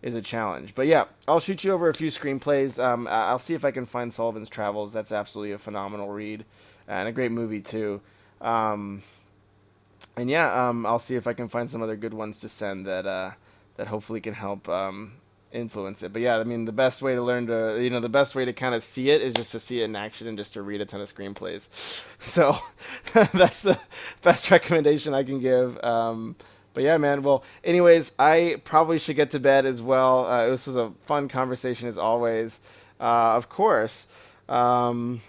a challenge. But yeah, I'll shoot you over a few screenplays. I'll see if I can find Sullivan's Travels. That's absolutely a phenomenal read and a great movie too. And yeah, I'll see if I can find some other good ones to send that hopefully can help influence it. But yeah, I mean, the best way to learn to, the best way to kind of see it is just to see it in action and just to read a ton of screenplays. So that's the best recommendation I can give. But yeah, man. Well, anyways, I probably should get to bed as well. This was a fun conversation as always, of course. And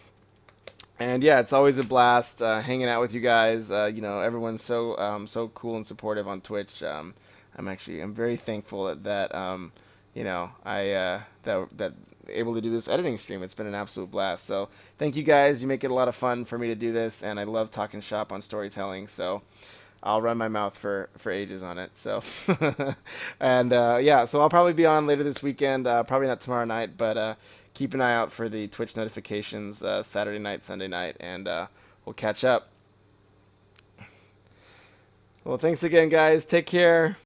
yeah, it's always a blast hanging out with you guys. Everyone's so cool and supportive on Twitch. I'm very thankful that that able to do this editing stream. It's been an absolute blast. So thank you guys. You make it a lot of fun for me to do this, and I love talking shop on storytelling. So I'll run my mouth for ages on it. So and yeah, so I'll probably be on later this weekend. Probably not tomorrow night, but keep an eye out for the Twitch notifications Saturday night, Sunday night, and we'll catch up. Well, thanks again, guys. Take care.